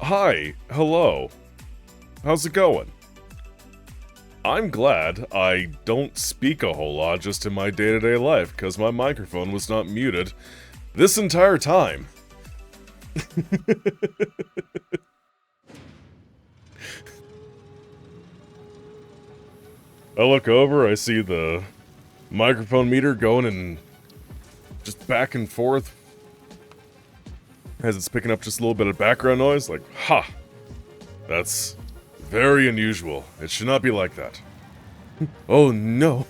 Hi, hello. How's it going? I'm glad I don't speak a whole lot just in my day-to-day life, because my microphone was not muted this entire time. I look over, I see the microphone meter going and just back and forth as it's picking up just a little bit of background noise, like, ha! That's very unusual. It should not be like that. Oh no.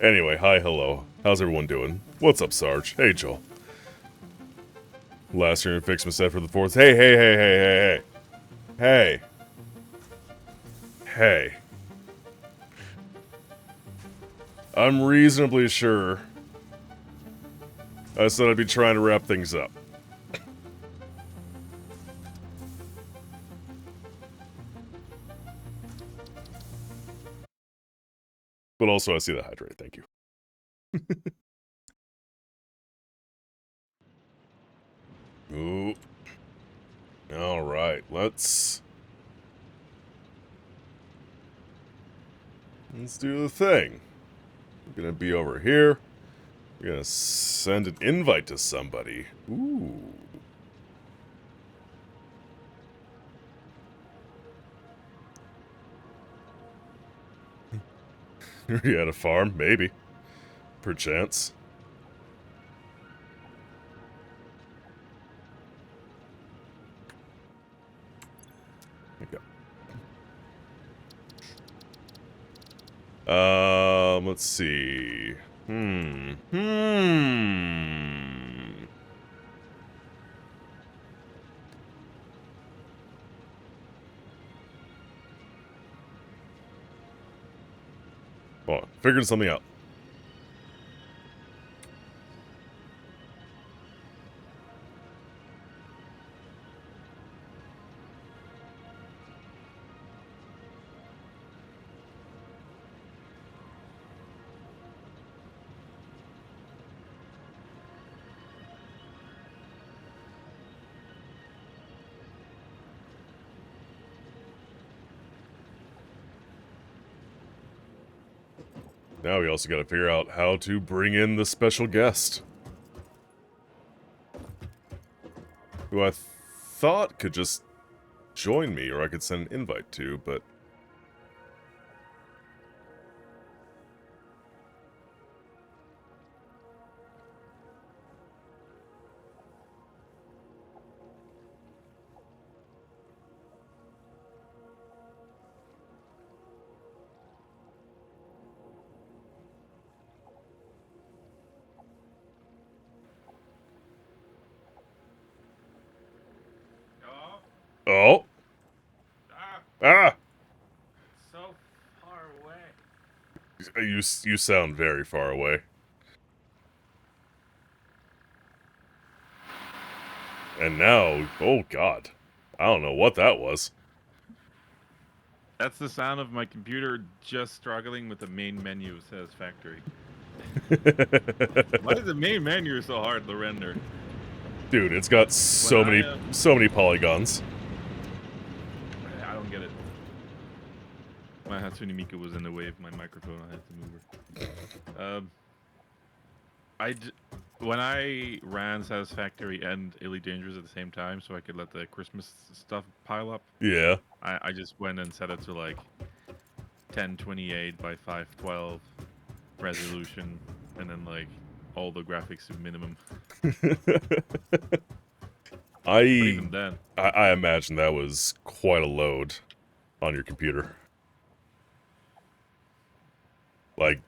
Anyway, hi, hello. How's everyone doing? What's up, Sarge? Hey, Joel. Last year in FICSMAS for the 4th. Hey. Hey. I'm reasonably sure I said I'd be trying to wrap things up. But also, I see the hydrate. Thank you. Ooh. Alright, let's do the thing. We're gonna be over here. We're gonna send an invite to somebody. Ooh. You at a farm? Maybe. Perchance. Okay. Let's see. Well, figured something out. Now we also gotta figure out how to bring in the special guest. Who I thought could just join me, or I could send an invite to, but... Oh! Ah! So far away. You sound very far away. And now, oh god. I don't know what that was. That's the sound of my computer just struggling with the main menu of Satisfactory. Why is the main menu so hard to render? Dude, it's got so many polygons. I don't get it. My Hatsune Miku was in the way of my microphone. I had to move her. When I ran Satisfactory and Elite Dangerous at the same time, so I could let the Christmas stuff pile up. Yeah. I just went and set it to like 1028 by 512 resolution, and then like all the graphics to minimum. But even then, I imagine that was quite a load on your computer. Like,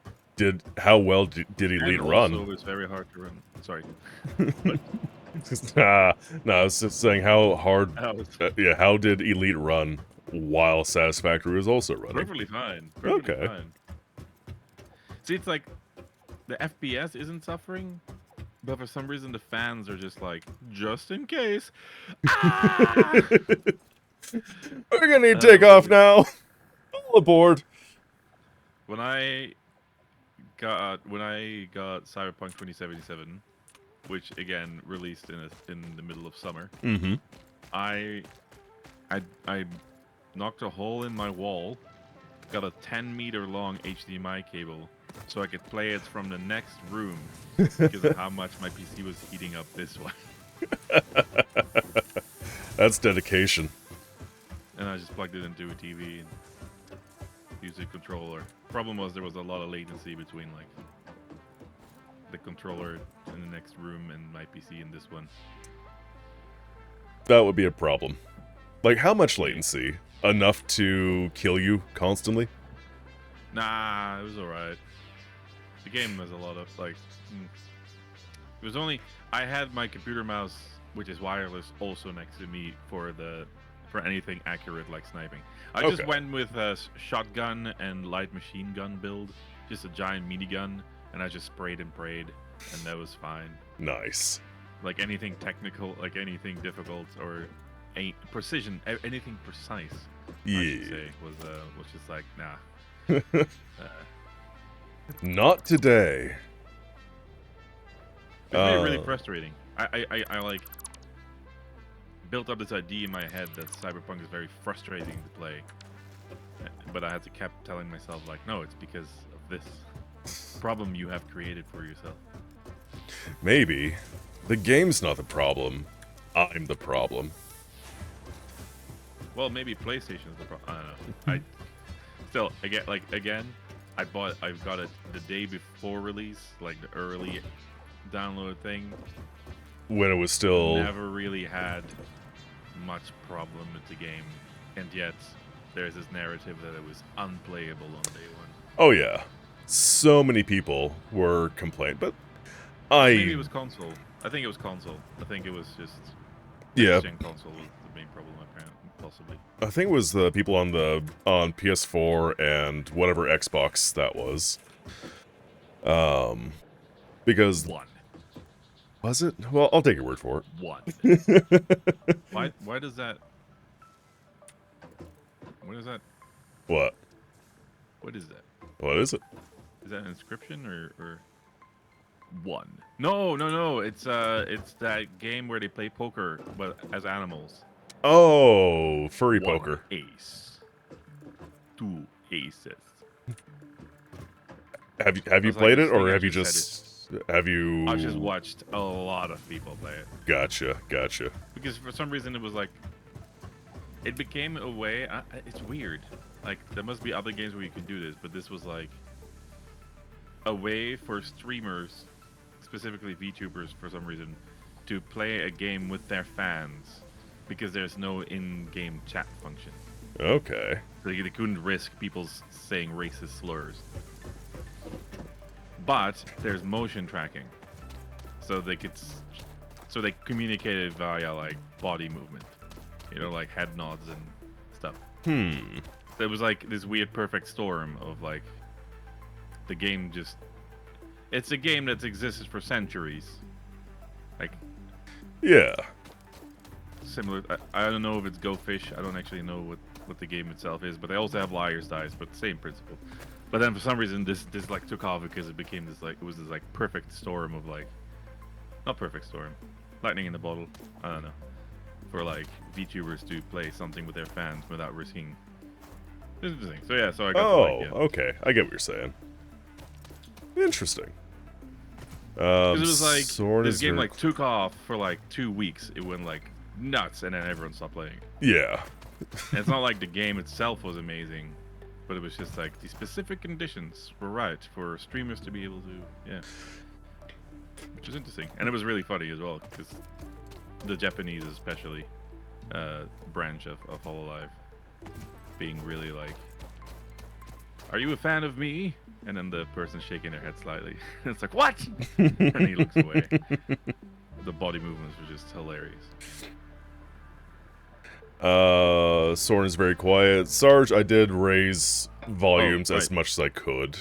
how well did Elite run? Also, it's very hard to run. Sorry. No, I was just saying how hard. Yeah, how did Elite run while Satisfactory was also running? Perfectly fine. Perfectly Okay. fine. See, it's like the FPS isn't suffering, but for some reason the fans are just like, just in case. Ah! We're gonna need to take off now. All aboard. When I got Cyberpunk 2077, which again released in the middle of summer. Mm-hmm. I knocked a hole in my wall, got a 10-meter long HDMI cable, so I could play it from the next room because of how much my PC was heating up this way. That's dedication. And I just plugged it into a TV and used a controller. Problem was there was a lot of latency between like the controller in the next room and my PC in this one. That would be a problem. Like, how much latency? Enough to kill you constantly? Nah, it was alright. The game was a lot of like. It was only I had my computer mouse, which is wireless, also next to me for anything accurate like sniping. I just went with a shotgun and light machine gun build, just a giant minigun, and I just sprayed and prayed, and that was fine. Nice. Like anything technical, like anything difficult or precision, anything precise, Yeah. I should say, was just like nah. Not today. It's really frustrating. I like built up this idea in my head that Cyberpunk is very frustrating to play, but I had to keep telling myself like, no, it's because of this problem you have created for yourself. Maybe. The game's not the problem. I'm the problem. Well, maybe PlayStation's the problem. I don't know. I've got it the day before release, like the early download thing. When it was still... Never really had much problem with the game, and yet there's this narrative that it was unplayable on day one. Oh yeah. So many people were complaining, but Maybe it was console. I think it was console. I think it was just... Yeah. Console was the main problem, apparently, possibly. I think it was the people on PS4 and whatever Xbox that was. Because... One. Was it? Well, I'll take your word for it. One. Why does that... What is that? What? What is that? What is it? Is that an inscription or... One. No. It's that game where they play poker, but as animals. Oh, furry One poker. ace. Two aces. Have you played it, or have you just... Have you... I've just watched a lot of people play it. Gotcha. Because for some reason it was like... It became a way... it's weird. Like, there must be other games where you can do this, but this was like... A way for streamers, specifically VTubers for some reason, to play a game with their fans. Because there's no in-game chat function. Okay. So they couldn't risk people saying racist slurs. But there's motion tracking, so they communicated via like body movement, like head nods and stuff. So it was like this weird perfect storm of like the game just. It's a game that's existed for centuries. Like. Yeah. Similar. I don't know if it's Go Fish. I don't actually know what the game itself is, but they also have Liar's Dice, but same principle. But then for some reason this like took off because it became this like perfect storm of like, not perfect storm, lightning in the bottle. I don't know, for like VTubers to play something with their fans without risking. It's interesting. So yeah, so I got. Okay, I get what you're saying. Interesting. Because it was like Sword this game like took off for like 2 weeks. It went like nuts, and then everyone stopped playing. Yeah. And it's not like the game itself was amazing. But it was just like the specific conditions were right for streamers to be able to, which is interesting, and it was really funny as well because the Japanese, especially, branch of Hololive, being really like, "Are you a fan of me?" And then the person shaking their head slightly. It's like, "What?" And he looks away. The body movements were just hilarious. Soren is very quiet. Sarge, I did raise volumes as much as I could.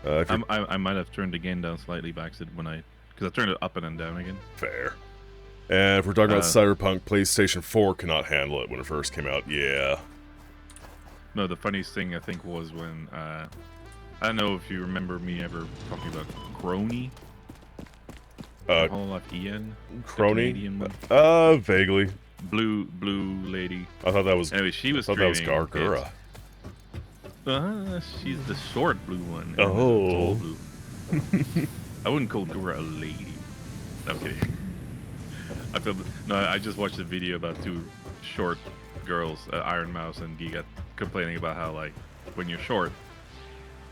I might have turned the gain down slightly by accident because I turned it up and then down again. Fair. And if we're talking about Cyberpunk, PlayStation 4 cannot handle it when it first came out. Yeah. No, the funniest thing I think was when I don't know if you remember me ever talking about Crony. Hololive EN. Crony? Vaguely. blue lady. I thought that was. Anyway, she was I thought that was streaming. Gargura. She's the short blue one. And Oh. the tall blue. I wouldn't call Dora a lady. No, I'm kidding. I just watched a video about two short girls, Iron Mouse and Giga, complaining about how, like, when you're short,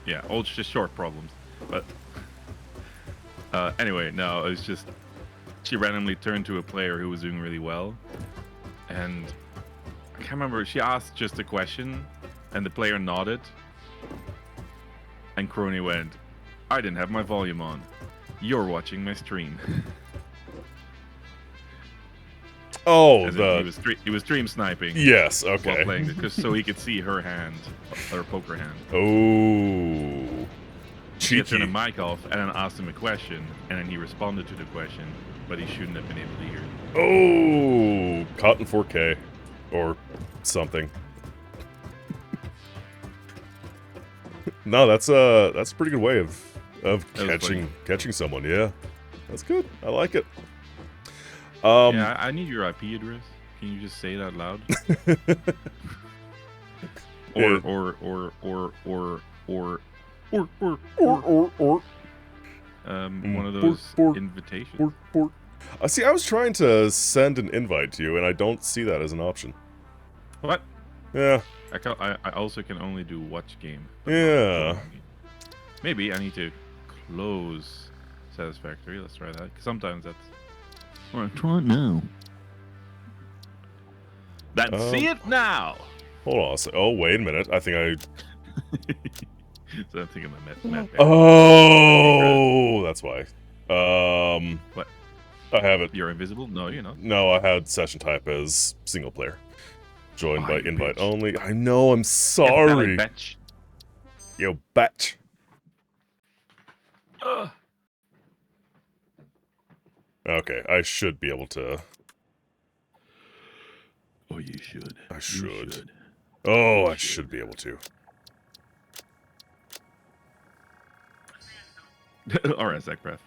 yeah, old just short problems. But anyway, no, it's just she randomly turned to a player who was doing really well, and I can't remember. She asked just a question, and the player nodded, and Crony went, "I didn't have my volume on. You're watching my stream." Oh, he was stream sniping. Yes, While okay. playing this, so he could see her hand, her poker hand. Oh, She had turned the cheeky. mic off and then asked him a question, and then he responded to the question, but he shouldn't have been able to hear it. Oh, caught in 4K or something. No, that's a pretty good way of catching someone. Yeah, that's good. I like it. Yeah, I need your IP address. Can you just say it out loud? One of those invitations. See, I was trying to send an invite to you, and I don't see that as an option. What? Yeah. I also can only do watch game. Yeah. Maybe I need to close Satisfactory. Let's try that. 'Cause sometimes that's. Alright, try it now. See it now. Hold on a sec. Oh, wait a minute. I think I. So I'm thinking my map. Oh, that's why. What? I have it. You're invisible? No, you're not. No, I had session type as single player. Joined by you invite bitch. only. I know. I'm sorry. Bitch. Yo, batch. Okay, I should be able to. Oh, you should. I should. Oh, I should be able to. Alright, Zachcraft.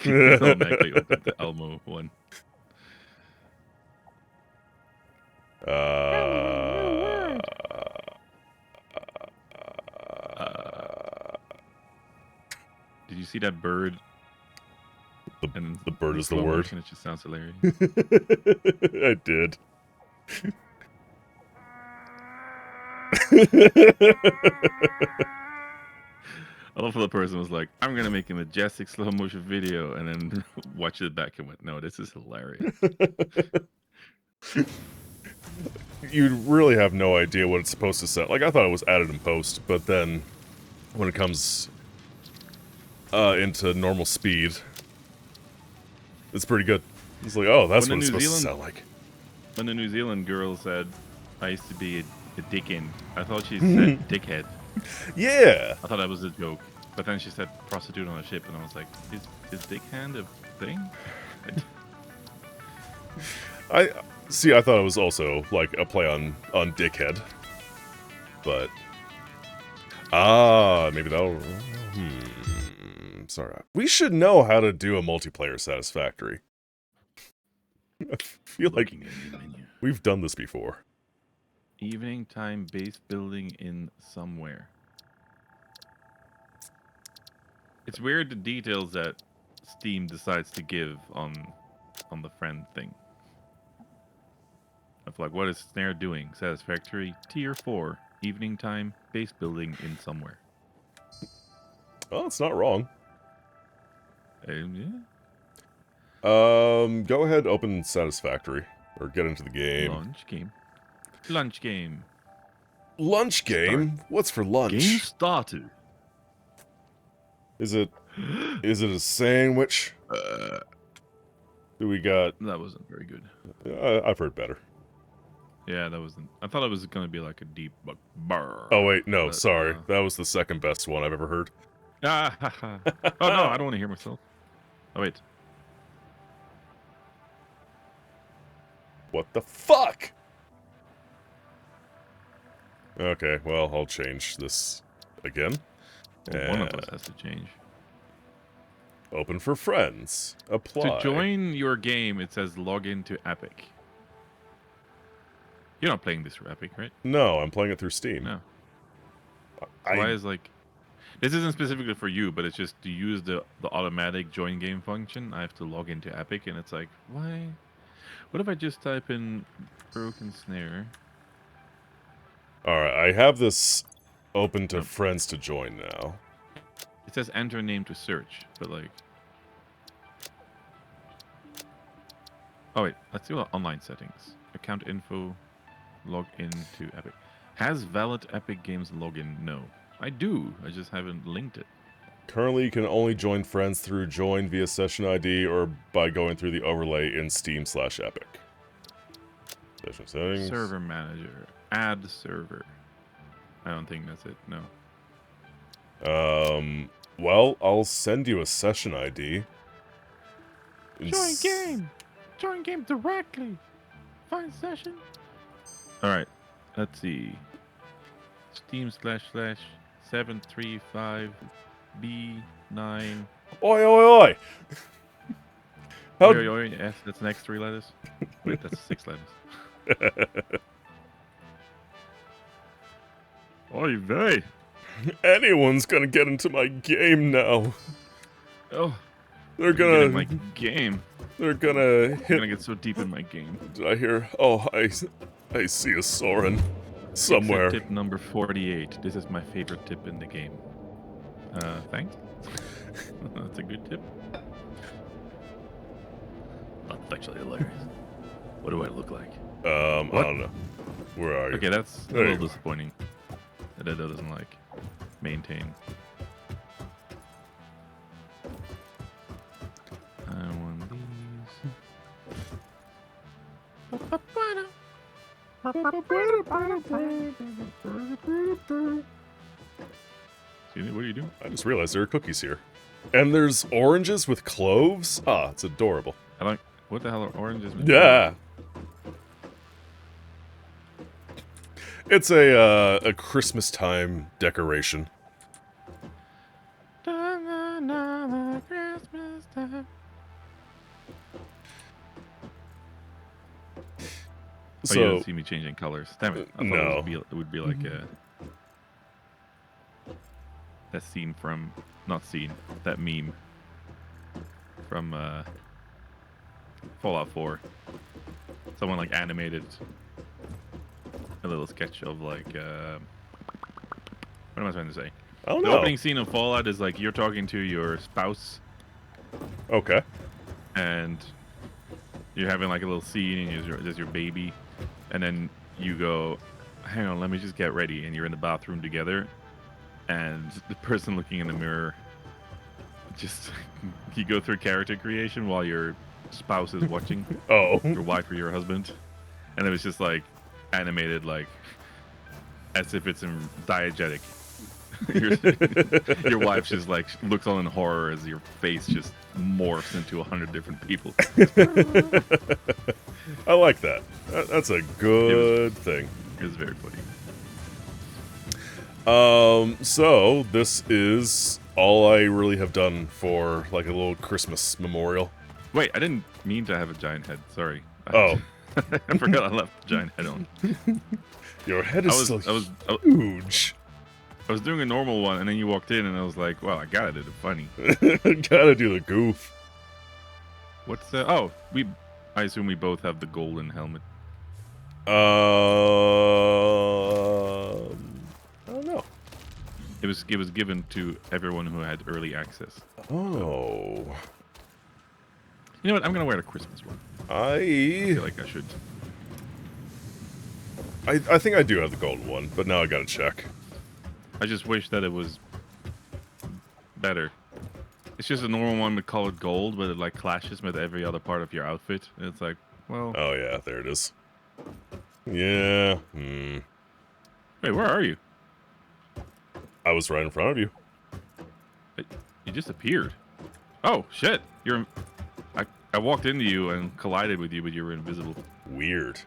Automatically opened the Elmo one. Did you see that bird? The bird is the slow word. motion, it just sounds hilarious. I did. I love how the person was like, I'm gonna make a majestic slow motion video, and then watch it back and went, no, this is hilarious. You really have no idea what it's supposed to sound like. I thought it was added in post, but then when it comes into normal speed, it's pretty good. It's like, oh, that's what it's supposed to sound like. When the New Zealand girl said, I used to be a dickin, I thought she said dickhead. Yeah. I thought that was a joke. But then she said prostitute on a ship, and I was like, is dick hand a thing? I thought it was also like a play on dickhead. But maybe that'll sorry. We should know how to do a multiplayer Satisfactory. I feel like we've done this before. Evening time base building in somewhere. It's weird the details that Steam decides to give on the friend thing. Of like, what is Snare doing? Satisfactory tier 4 evening time base building in somewhere. Well, it's not wrong. Yeah. Go ahead, open Satisfactory or get into the game. Lunch game. Lunch game. Lunch game? What's for lunch? Game started. Is it a sandwich? Do we got? That wasn't very good. I've heard better. Yeah, that wasn't. I thought it was gonna be like a deep bar. Oh wait, no, sorry. That was the second best one I've ever heard. Oh no, I don't want to hear myself. Oh wait. What the fuck? Okay, well, I'll change this again. Well, one of us has to change. Open for friends. Apply. To join your game, it says log in to Epic. You're not playing this for Epic, right? No, I'm playing it through Steam. No. So why is like... This isn't specifically for you, but it's just to use the automatic join game function. I have to log into Epic, and it's like, why? What if I just type in broken snare? Alright, I have this open to Oh. friends to join now. It says enter name to search, but like... Oh wait, let's see what online settings. Account info, log into Epic. Has valid Epic Games login? No. I do, I just haven't linked it. Currently, you can only join friends through join via session ID or by going through the overlay in Steam/Epic. Session settings. Server manager. Add server. I don't think that's it, no. Well, I'll send you a session ID. Join game! Join game directly! Find session. Alright, let's see. Steam//735B9. Oi, oi, oi! How... Oi, oi, oi, yes, that's the next 3 letters. Wait, that's 6 letters. Oi, vey! Anyone's gonna get into my game now. Oh, They're get in gonna... my game. They're gonna I'm hit... gonna get so deep in my game. Did I hear... Oh, I see a Soren. Somewhere. Except tip number 48. This is my favorite tip in the game. Thanks. That's a good tip. That's actually hilarious. What do I look like? I don't know. Where are you? Okay, that's a There you little go. disappointing. That it doesn't like maintain. I want these. What are you doing? I just realized there are cookies here. And there's oranges with cloves? Ah, it's adorable. I like. What the hell are oranges? Yeah. It's a Christmas time decoration. Christmas time. Oh, you So, don't see me changing colors. Damn it. I thought no. it would be like that scene from... Not scene. That meme. From Fallout 4. Someone like animated a little sketch of like... what am I trying to say? I don't The know. opening scene of Fallout is like you're talking to your spouse Okay. and you're having like a little scene and there's your baby, and then you go, hang on, let me just get ready, and you're in the bathroom together, and the person looking in the mirror just you go through character creation while your spouse is watching, Oh. your wife or your husband, and it was just like animated like as if it's in diegetic. Your wife just like looks on in horror as your face just morphs into 100 different people. I like that. That's a good thing. It was very funny. So this is all I really have done for like a little Christmas memorial. Wait, I didn't mean to have a giant head. Sorry. Oh. I forgot I left the giant head on. Your head is I so was huge. I was doing a normal one, and then you walked in, and I was like, "Wow, I gotta do the funny." Gotta do the goof. What's the? Oh, I assume we both have the golden helmet. I don't know. It was given to everyone who had early access. Oh. You know what? I'm gonna wear the Christmas one. I I feel like I should. think I do have the golden one, but now I gotta check. I just wish that it was better. It's just a normal one with colored gold, but it like clashes with every other part of your outfit. And it's like, well, Oh yeah, there it is. Yeah. wait, where are you? I was right in front of you. You just appeared. Oh shit! I walked into you and collided with you, but you were invisible. Weird.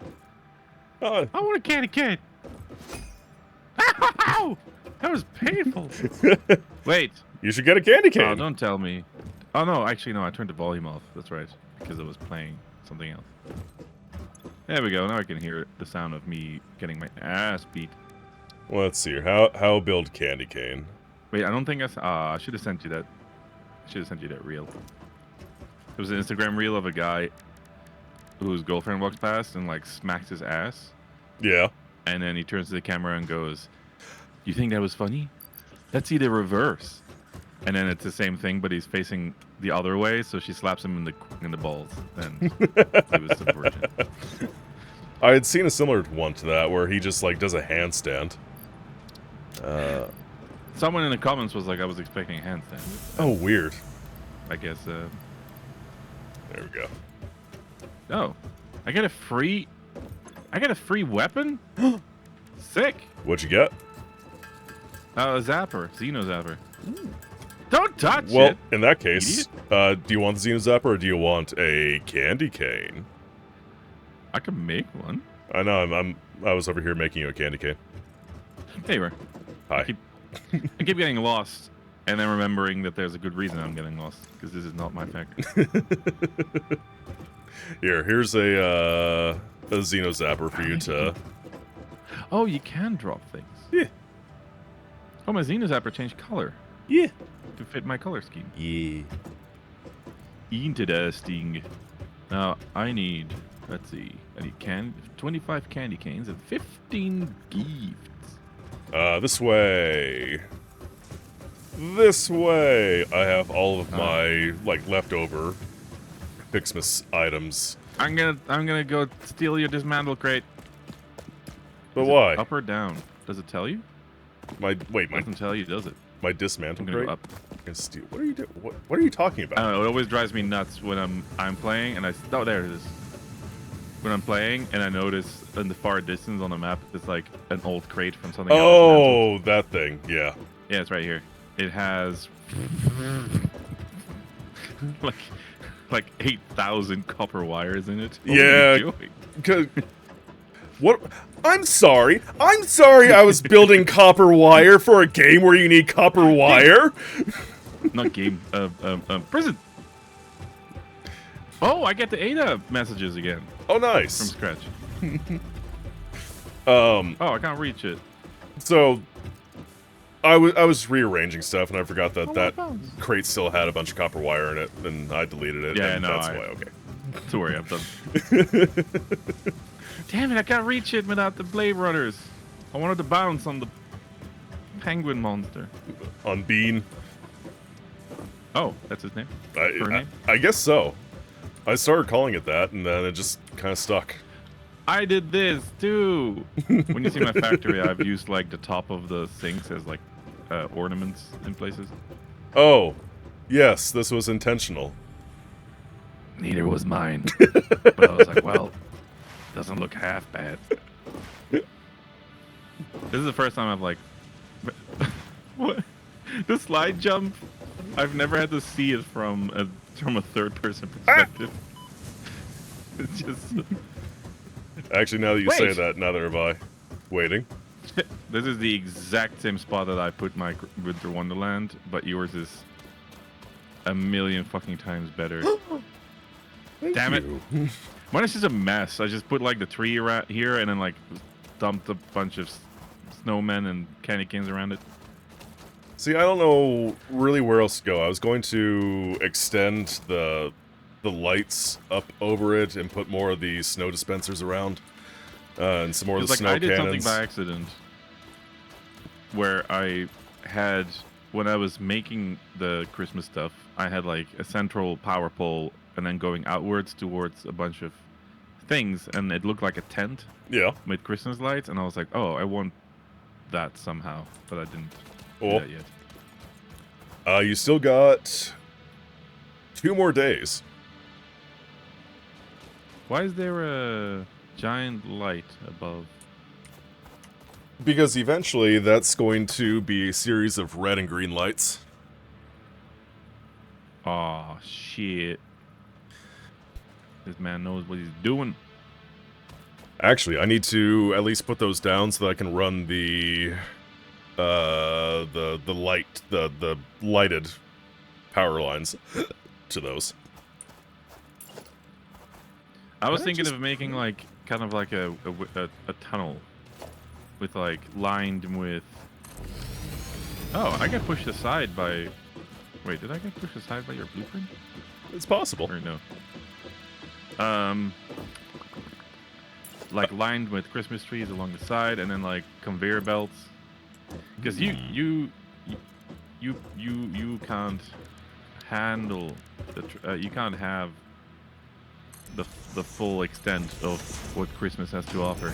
I want a candy cane. Ow! That was painful. Wait. You should get a candy cane. Oh, don't tell me. Oh no, actually no. I turned the volume off. That's right, because I was playing something else. There we go. Now I can hear the sound of me getting my ass beat. Let's see here. How build candy cane? Wait, I don't think I should have sent you that. I should have sent you that reel. It was an Instagram reel of a guy whose girlfriend walks past and like smacks his ass, Yeah. and then he turns to the camera and goes, "You think that was funny? Let's see the reverse." And then it's the same thing, but he's facing the other way, so she slaps him in the balls, and it was subversion. I had seen a similar one to that where he just like does a handstand. Someone in the comments was like, "I was expecting a handstand." Oh, weird. I guess. There we go. Oh, I get a free weapon. Sick. What'd you get? Zapper, Xeno Zapper. Don't touch Well, it. in that case, do you want the Xeno Zapper or do you want a candy cane? I can make one. I know. I was over here making you a candy cane. Hey, where? Hi. I keep getting lost, and then remembering that there's a good reason I'm getting lost, because this is not my factory. Here's a Xeno Zapper for you to... Oh, you can drop things. Yeah. Oh, my Xeno Zapper changed color Yeah. to fit my color scheme. Yeah. Interesting. Now, I need, let's see, I need 25 candy canes and 15 gifts. This way. This way. I have all of my, like, leftover FICSMAS items. I'm gonna go steal your dismantle crate. But Is it why? up or down? Does it tell you? Wait, Doesn't tell you, does it? my dismantle I'm gonna crate? go up. And steal. What are you doing? What are you talking about? I don't know. It always drives me nuts when I'm playing and oh, there it is. When I'm playing and I notice in the far distance on the map it's like an old crate from something else. Oh, that thing. Yeah. Yeah, it's right here. It has like 8,000 copper wires in it. What are you doing? What? I'm sorry. I was building copper wire for a game where you need copper wire. Not game. Prison. Oh, I get the Ada messages again Oh, from nice. scratch. Oh, I can't reach it. so I was rearranging stuff and I forgot that Oh, that my phones. crate still had a bunch of copper wire in it, and I deleted it. Yeah, and no, that's why. Okay. Don't worry, I'm done. Damn it, I can't reach it without the Blade Runners. I wanted to bounce on the penguin monster. On Bean. Oh, that's his name? Her name? I guess so. I started calling it that, and then it just kind of stuck. I did this too. When you see my factory, I've used like the top of the sinks as like ornaments in places. Oh, yes, this was intentional. Neither was mine. But I was like, well, doesn't look half bad. This is the first time I've like... What? The slide jump, I've never had to see it from a third-person perspective. It's just... Actually, now that you say Wait. that, neither have I. Waiting. This is the exact same spot that I put my Winter Wonderland, but yours is a million fucking times better. Thank Damn it. you. Mine is just a mess. I just put like the tree around here and then like dumped a bunch of snowmen and candy canes around it. See, I don't know really where else to go. I was going to extend the lights up over it and put more of the snow dispensers around, and some more of the snow I did cannons. something by accident where I had, when I was making the Christmas stuff, I had like a central power pole and then going outwards towards a bunch of things, and it looked like a tent Yeah. with Christmas lights, and I was like, oh, I want that somehow, but I didn't do Oh. that yet. You still got 2 more days. Why is there a giant light above? Because eventually that's going to be a series of red and green lights. Oh shit. This man knows what he's doing. Actually, I need to at least put those down so that I can run the lighted power lines to those. I was That thinking just- of making like kind of like a tunnel with like lined with. Oh, I got pushed aside by. Wait, did I get pushed aside by your blueprint? It's possible. Or no? Like lined with Christmas trees along the side, and then like conveyor belts. Because you can't handle you can't have the full extent of what Christmas has to offer.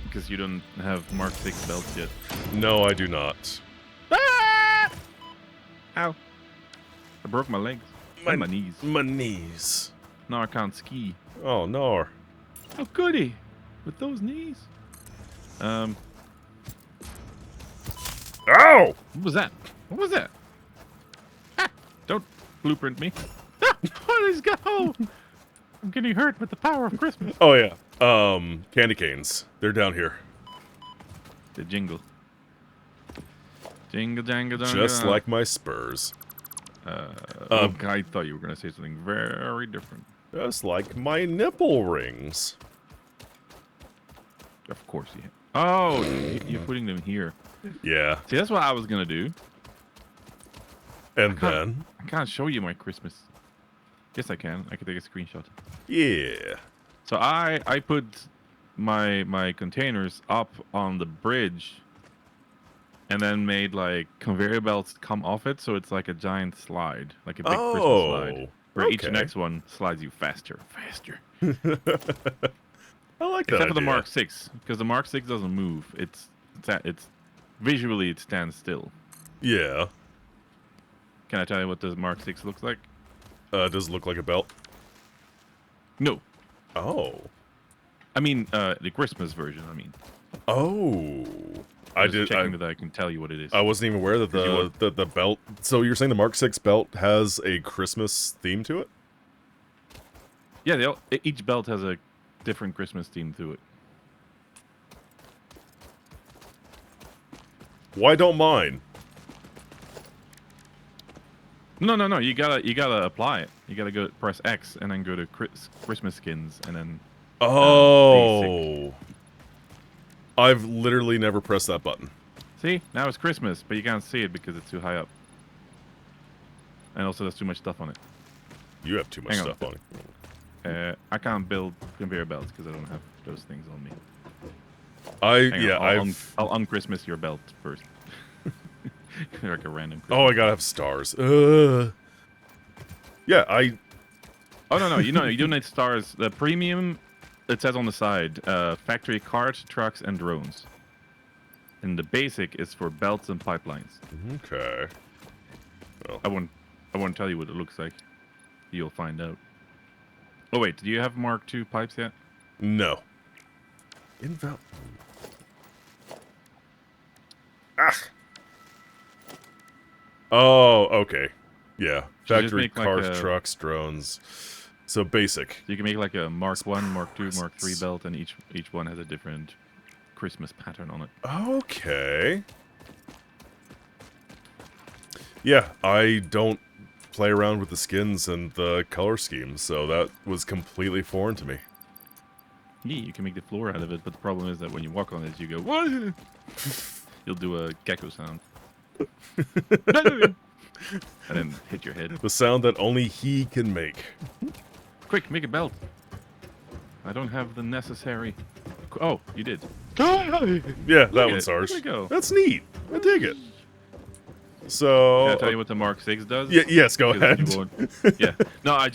Because you don't have Mark 6 belts yet. No, I do not. Ah! Ow! I broke my legs. And my knees. My knees. Now I can't ski. Oh no. Oh goody! With those knees. Ow! What was that? What was that? Ah, don't blueprint me. Ah, let's go! I'm getting hurt with the power of Christmas. Oh yeah. Candy canes. They're down here. The jingle. Jingle jangle jangle. Just like my spurs. I thought you were gonna say something very different. Just like my nipple rings. Of course you. Oh, you're putting them here. Yeah. See, that's what I was gonna do. And then. I can't show you my Christmas. Yes, I can. I can take a screenshot. Yeah. So I put my containers up on the bridge, and then made like conveyor belts come off it, so it's like a giant slide, like a big Christmas slide, where each okay. next one slides you faster. I like that Except for the idea. Mark 6, because the Mark 6 doesn't move. It's visually it stands still. Yeah. Can I tell you what the Mark 6 looks like? Does it look like a belt? No. Oh. I mean, the Christmas version. I mean. Oh. I Just did. checking that I can tell you what it is. I wasn't even aware that the belt. So you're saying the Mark 6 belt has a Christmas theme to it? Yeah, each belt has a different Christmas theme to it. Why don't mine? No. You gotta apply it. You gotta go press X and then go to Christmas skins and then. Oh. I've literally never pressed that button. See, now it's Christmas, but you can't see it because it's too high up. And also, there's too much stuff on it. You have too much Hang on. stuff on it. I can't build conveyor belts because I don't have those things on me. I'll un-Christmas your belt first. Like a random Christmas. Oh, I gotta have stars. Yeah, Oh, no, you don't need stars. The premium, it says on the side, factory cars, trucks, and drones. And the basic is for belts and pipelines. Okay. Well. I won't tell you what it looks like. You'll find out. Oh wait, do you have Mark II pipes yet? No. Inval. Ah. Oh, okay. Yeah. So just Factory make like cars, a- trucks, drones. So basic. You can make like a Mark I, Mark II, Mark III belt, and each one has a different Christmas pattern on it. Okay. Yeah, I don't play around with the skins and the color schemes, so that was completely foreign to me. Yeah, you can make the floor out of it, but the problem is that when you walk on it, you go, what? You'll do a gecko sound. And then hit your head. The sound that only he can make. Quick, make a belt. I don't have the necessary... Oh, you did. Yeah, that one's ours. There we go. That's neat. I dig it. So... Can I tell you what the Mark 6 does? yes, go Because ahead. you won't- yeah. No, I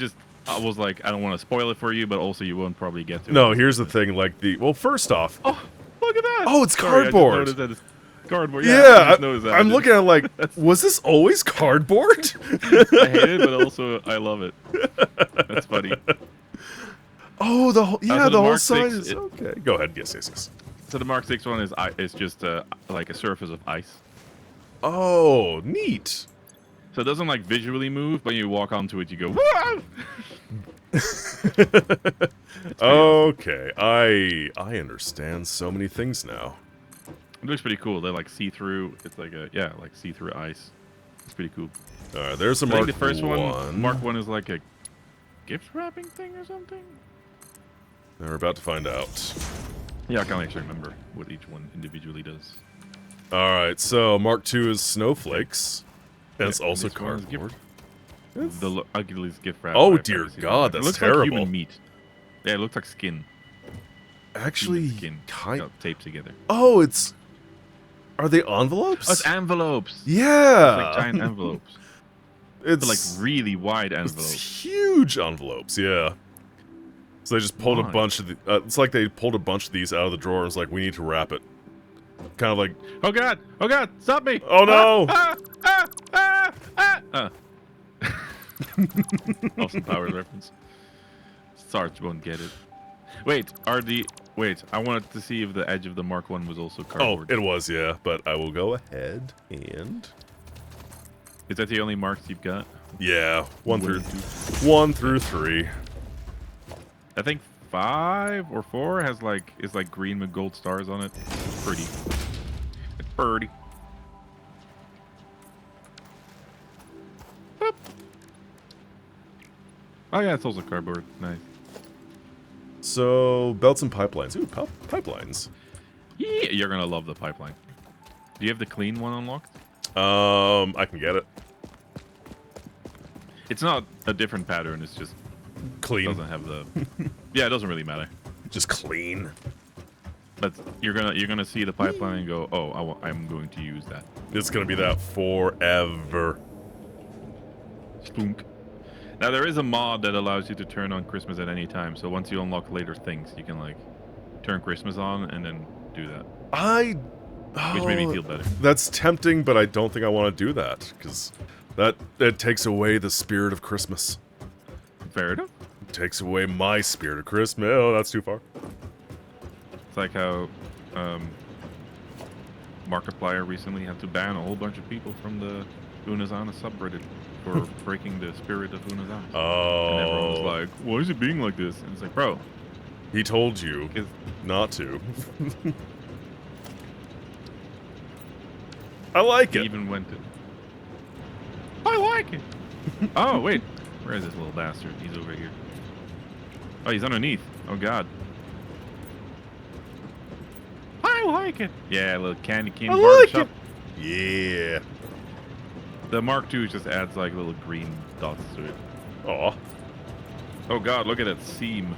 was like, I don't want to spoil it for you, but also you won't probably get to it. No, here's the thing, like well, first off... Oh, look at that! Oh, it's Sorry, I just cardboard. noticed that it's cardboard. Yeah, I just noticed that. I'm looking at it like, was this always cardboard? I hate it, but also I love it. That's funny. Oh, the whole, so the the whole Mark side 6, is... Okay, go ahead. Yes. So the Mark 6 one is just like a surface of ice. Oh, neat. So it doesn't like visually move, but you walk onto it, you go, "Wah!" Okay, I understand so many things now. It looks pretty cool. They're like see-through. It's like like see-through ice. It's pretty cool. All right, there's a I Mark think the first one. Mark 1 is like a gift wrapping thing or something? We're about to find out. Yeah, I can't actually remember what each one individually does. Alright, so Mark II is snowflakes. And it's Yeah, also this one is cardboard. The ugliest gift wrap. Oh I've dear ever seen in God, my life. that's it looks terrible. like human meat. Yeah, it looks like skin. Actually, Human skin taped together. Oh, it's... Are they envelopes? Oh, it's envelopes. Yeah! It's like giant envelopes. It's But like really wide it's envelopes. huge envelopes, yeah. So they just pulled a Why? bunch of the... it's like they pulled a bunch of these out of the drawer and was like, we need to wrap it. Kind of like... Oh god! Oh god! Stop me! Oh no! Austin Powers reference. Sarge won't get it. Wait, Wait, I wanted to see if the edge of the Mark 1 was also cardboard. Oh, it was, yeah. But I will go ahead and... Is that the only marks you've got? Yeah, one through 3. I think 5 or 4 has is like green with gold stars on it. Pretty. It's pretty. Boop. Oh yeah, it's also cardboard. Nice. So, belts and pipelines. Ooh, pipelines. Yeah, you're gonna love the pipeline. Do you have the clean one unlocked? I can get it. It's not a different pattern. It's just Clean. doesn't have the. Yeah, it doesn't really matter. Just clean. But you're gonna see the pipeline and go, oh, I'm going to use that. It's gonna be that forever. Spunk. Now there is a mod that allows you to turn on Christmas at any time. So once you unlock later things, you can like turn Christmas on and then do that, which made me feel better. That's tempting, but I don't think I want to do that because that takes away the spirit of Christmas. Fair enough. It takes away my spirit of Christmas. Oh, that's too far. It's like how Markiplier recently had to ban a whole bunch of people from the Unazana subreddit for breaking the spirit of Unazana. Oh. And everyone was like, why is it being like this? And it's like, bro. He told you not to. I like He it. even went to... I like it! Oh, wait. Where is this little bastard? He's over here. Oh, he's underneath. Oh, God. I like it! Yeah, a little candy cane I like barbershop. it. Yeah. The Mark II just adds like little green dots to it. Aw. Oh god, look at that seam.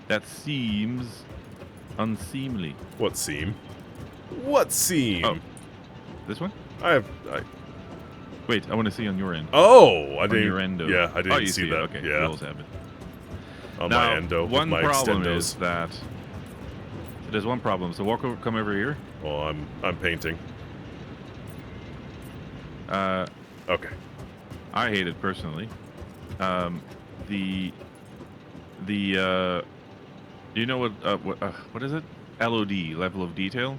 That seems unseemly. What seam? What seam? Oh. This one? Wait, I want to see on your end. Oh, I On didn't. your endo. Yeah, I didn't you see it. that. Okay, Yeah. you also have it. On Now, my endo. With one my problem extendos. is that... There's one problem. So come over here. Well, I'm painting. Okay. I hate it personally. Do you know what is it? LOD, level of detail.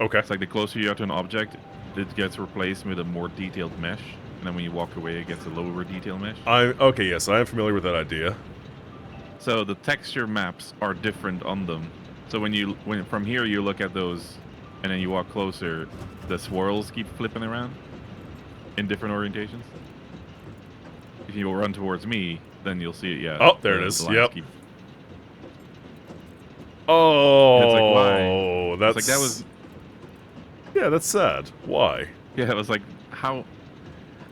Okay. It's like the closer you are to an object, it gets replaced with a more detailed mesh, and then when you walk away, it gets a lower detail mesh. Okay. Yes, I am familiar with that idea. So the texture maps are different on them. So when from here you look at those, and then you walk closer, the swirls keep flipping around in different orientations. If you run towards me, then you'll see it. Yeah. Oh, there it is. the lines Yep. keep- Oh, It's like, why? that's It's like that was. Yeah, that's sad. Why? Yeah, it was like how.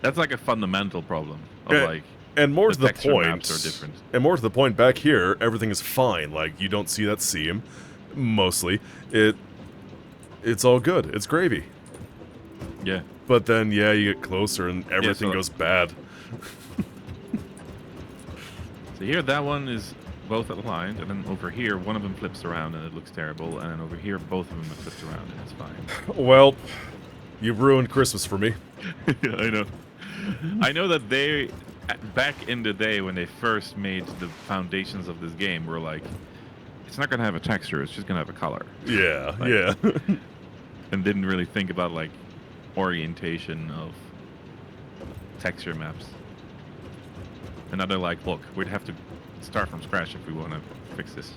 That's like a fundamental problem of Yeah. like. And more The to the texture point, maps are different. And more to the point, back here, everything is fine. Like, you don't see that seam, mostly. It's all good. It's gravy. Yeah. But then, yeah, you get closer and everything so- goes bad. So here, that one is both aligned, and then over here, one of them flips around and it looks terrible, and then over here, both of them are flipped around and it's fine. Well, you've ruined Christmas for me. Yeah, I know. I know that they, back in the day when they first made the foundations of this game, were like, it's not gonna have a texture, it's just gonna have a color. Yeah, Like- yeah. And didn't really think about like orientation of texture maps. And now they're like, look, we'd have to start from scratch if we want to fix this.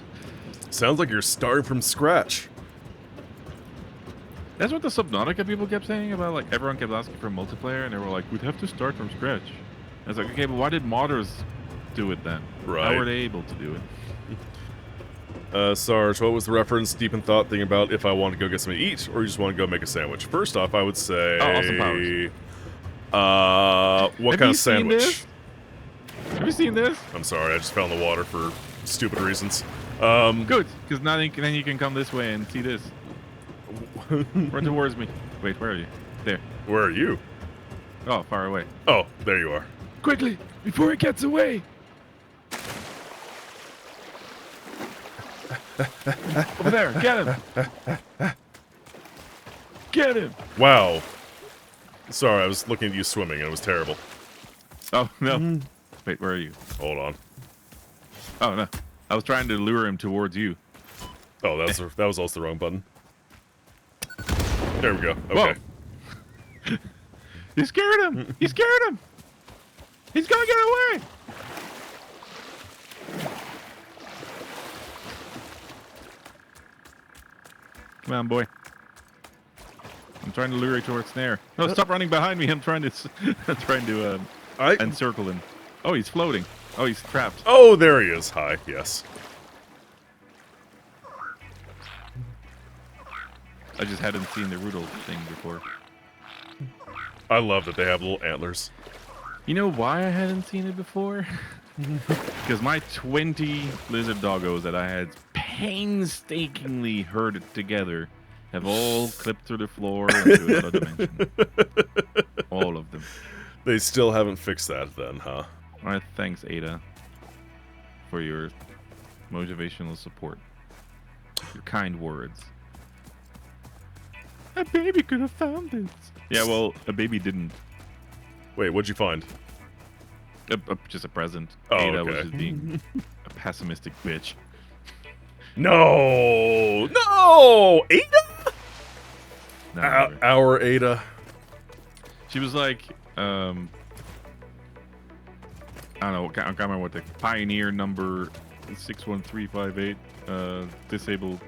Sounds like you're starting from scratch. That's what the Subnautica people kept saying about, like, everyone kept asking for multiplayer, and they were like, we'd have to start from scratch. And it's like, okay, but why did modders do it then? Right. How were they able to do it? Sarge, what was the reference? Deep in thought, thinking about if I want to go get something to eat, or you just want to go make a sandwich. First off, I would say... Oh, awesome powers. What Have kind you of sandwich? Seen this? Have you seen this? I'm sorry, I just fell in the water for stupid reasons. Good, because then you can come this way and see this. Run towards me. Wait, where are you? There. Where are you? Oh, far away. Oh, there you are. Quickly, before it gets away. Over there, get him. Get him. Wow. Sorry, I was looking at you swimming and it was terrible. Oh, no. Wait, where are you? Hold on. Oh, no. I was trying to lure him towards you. Oh, that was also the wrong button. There we go. Okay. Whoa. You scared him. You scared him. He's gonna get away. Come on, boy. I'm trying to lure you towards snare. No, stop running behind me. I'm trying to encircle him. Oh, he's floating. Oh, he's trapped. Oh, there he is. Hi. Yes. I just hadn't seen the Rudolph thing before. I love that they have little antlers. You know why I hadn't seen it before? Because my 20 lizard doggos that I had painstakingly herded together have all clipped through the floor into another dimension. All of them. They still haven't fixed that then, huh? Alright, thanks, Ada, for your motivational support. Your kind words. A baby could have found this. Yeah, well, a baby didn't. Wait, what'd you find? Just a present. Oh, Ada was okay. just being a pessimistic bitch. No! No! Ada? No, Our Ada. she was like, I don't know, I can't remember what the Pioneer number 61358 disabled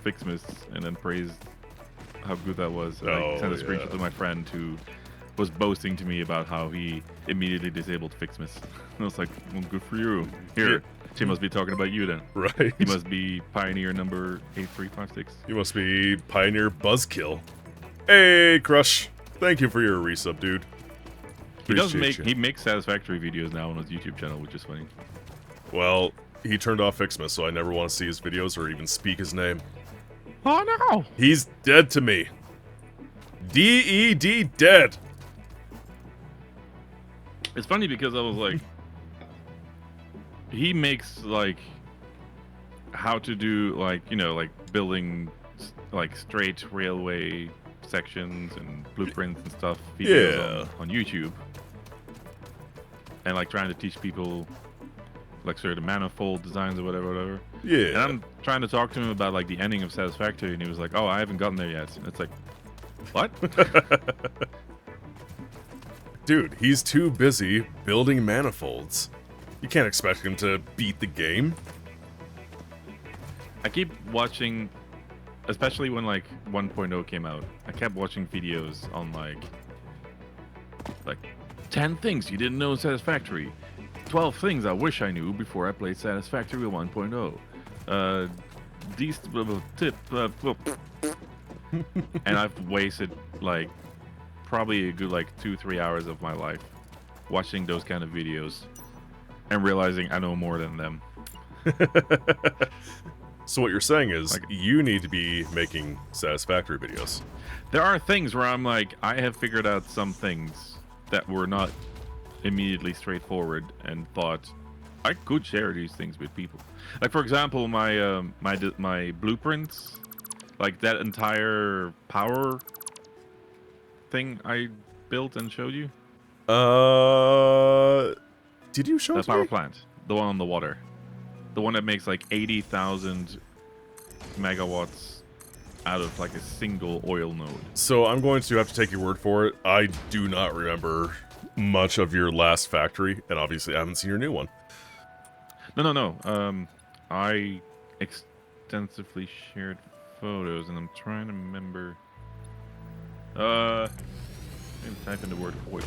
FICSMAS, and then praised how good that was. And I sent a screenshot to my friend who was boasting to me about how he immediately disabled FICSMAS. I was like, well, good for you. Here, she must be talking about you then. Right. He must be Pioneer number 8356. You must be Pioneer Buzzkill. Hey, Crush. Thank you for your resub, dude. He makes Satisfactory videos now on his YouTube channel, which is funny. Well, he turned off FICSMAS, so I never want to see his videos or even speak his name. Oh no! He's dead to me. D-E-D dead. It's funny because I was like, he makes like how to do like, you know, like building like straight railway sections and blueprints and stuff videos on YouTube, and like trying to teach people like sort of manifold designs or whatever. Yeah. And I'm trying to talk to him about like the ending of Satisfactory, and he was like, "Oh, I haven't gotten there yet." And it's like, what? Dude, he's too busy building manifolds. You can't expect him to beat the game. I keep watching, especially when like 1.0 came out, I kept watching videos on like 10 things you didn't know in Satisfactory, 12 things I wish I knew before I played Satisfactory 1.0. These tip, and I've wasted like probably a good like 2-3 hours of my life watching those kind of videos and realizing I know more than them. So what you're saying is, like, you need to be making Satisfactory videos. There are things where I'm like, I have figured out some things that were not immediately straightforward, and thought I could share these things with people. Like, for example, my my blueprints, like that entire power thing I built and showed you. Did you show the it to power me? plant, the one on the water, the one that makes like 80,000 megawatts out of like a single oil node. So I'm going to have to take your word for it. I do not remember much of your last factory, and obviously I haven't seen your new one. No. I extensively shared photos, and I'm trying to remember. Let me type in the word oil.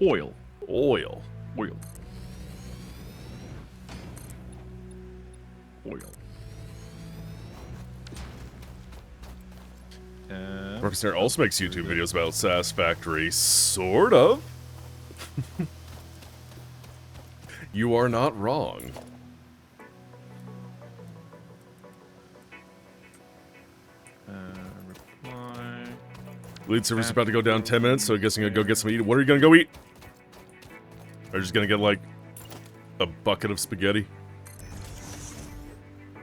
Oil. Oil. Oil. oil. Rockstar also makes YouTube videos about Satisfactory, sort of. You are not wrong. Reply. Lead server's about to go down 10 minutes, so I guess I'm gonna go get some eat. What are you gonna go eat? Are you just gonna get, like, a bucket of spaghetti?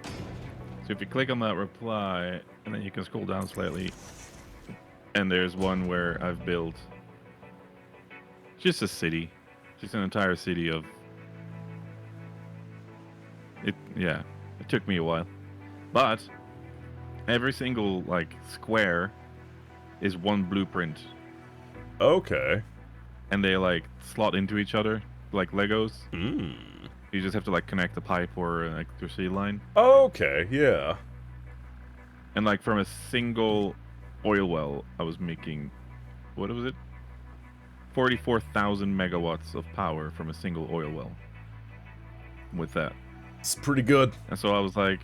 So if you click on that reply, and then you can scroll down slightly, and there's one where I've built just a city, just an entire city of it. Yeah, it took me a while, but every single like square is one blueprint, Okay. and they like slot into each other like Legos. Hmm. You just have to like connect a pipe or an electricity line, Okay, yeah. and like from a single oil well, I was making, what was it? 44,000 megawatts of power from a single oil well. With that, It's pretty good. and so I was like,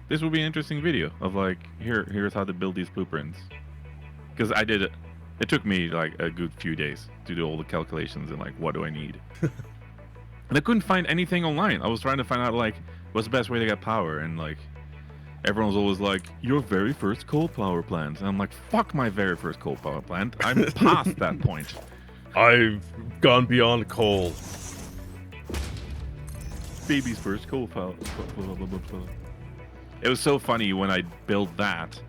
this would be an interesting video of like, here's how to build these blueprints. Because I did it. It took me like a good few days to do all the calculations and like, what do I need? And I couldn't find anything online. I was trying to find out like, what's the best way to get power, and like, everyone was always like, your very first coal power plant. And I'm like, fuck my very first coal power plant. I'm past that point. I've gone beyond coal. Baby's first coal power. It was so funny when I built that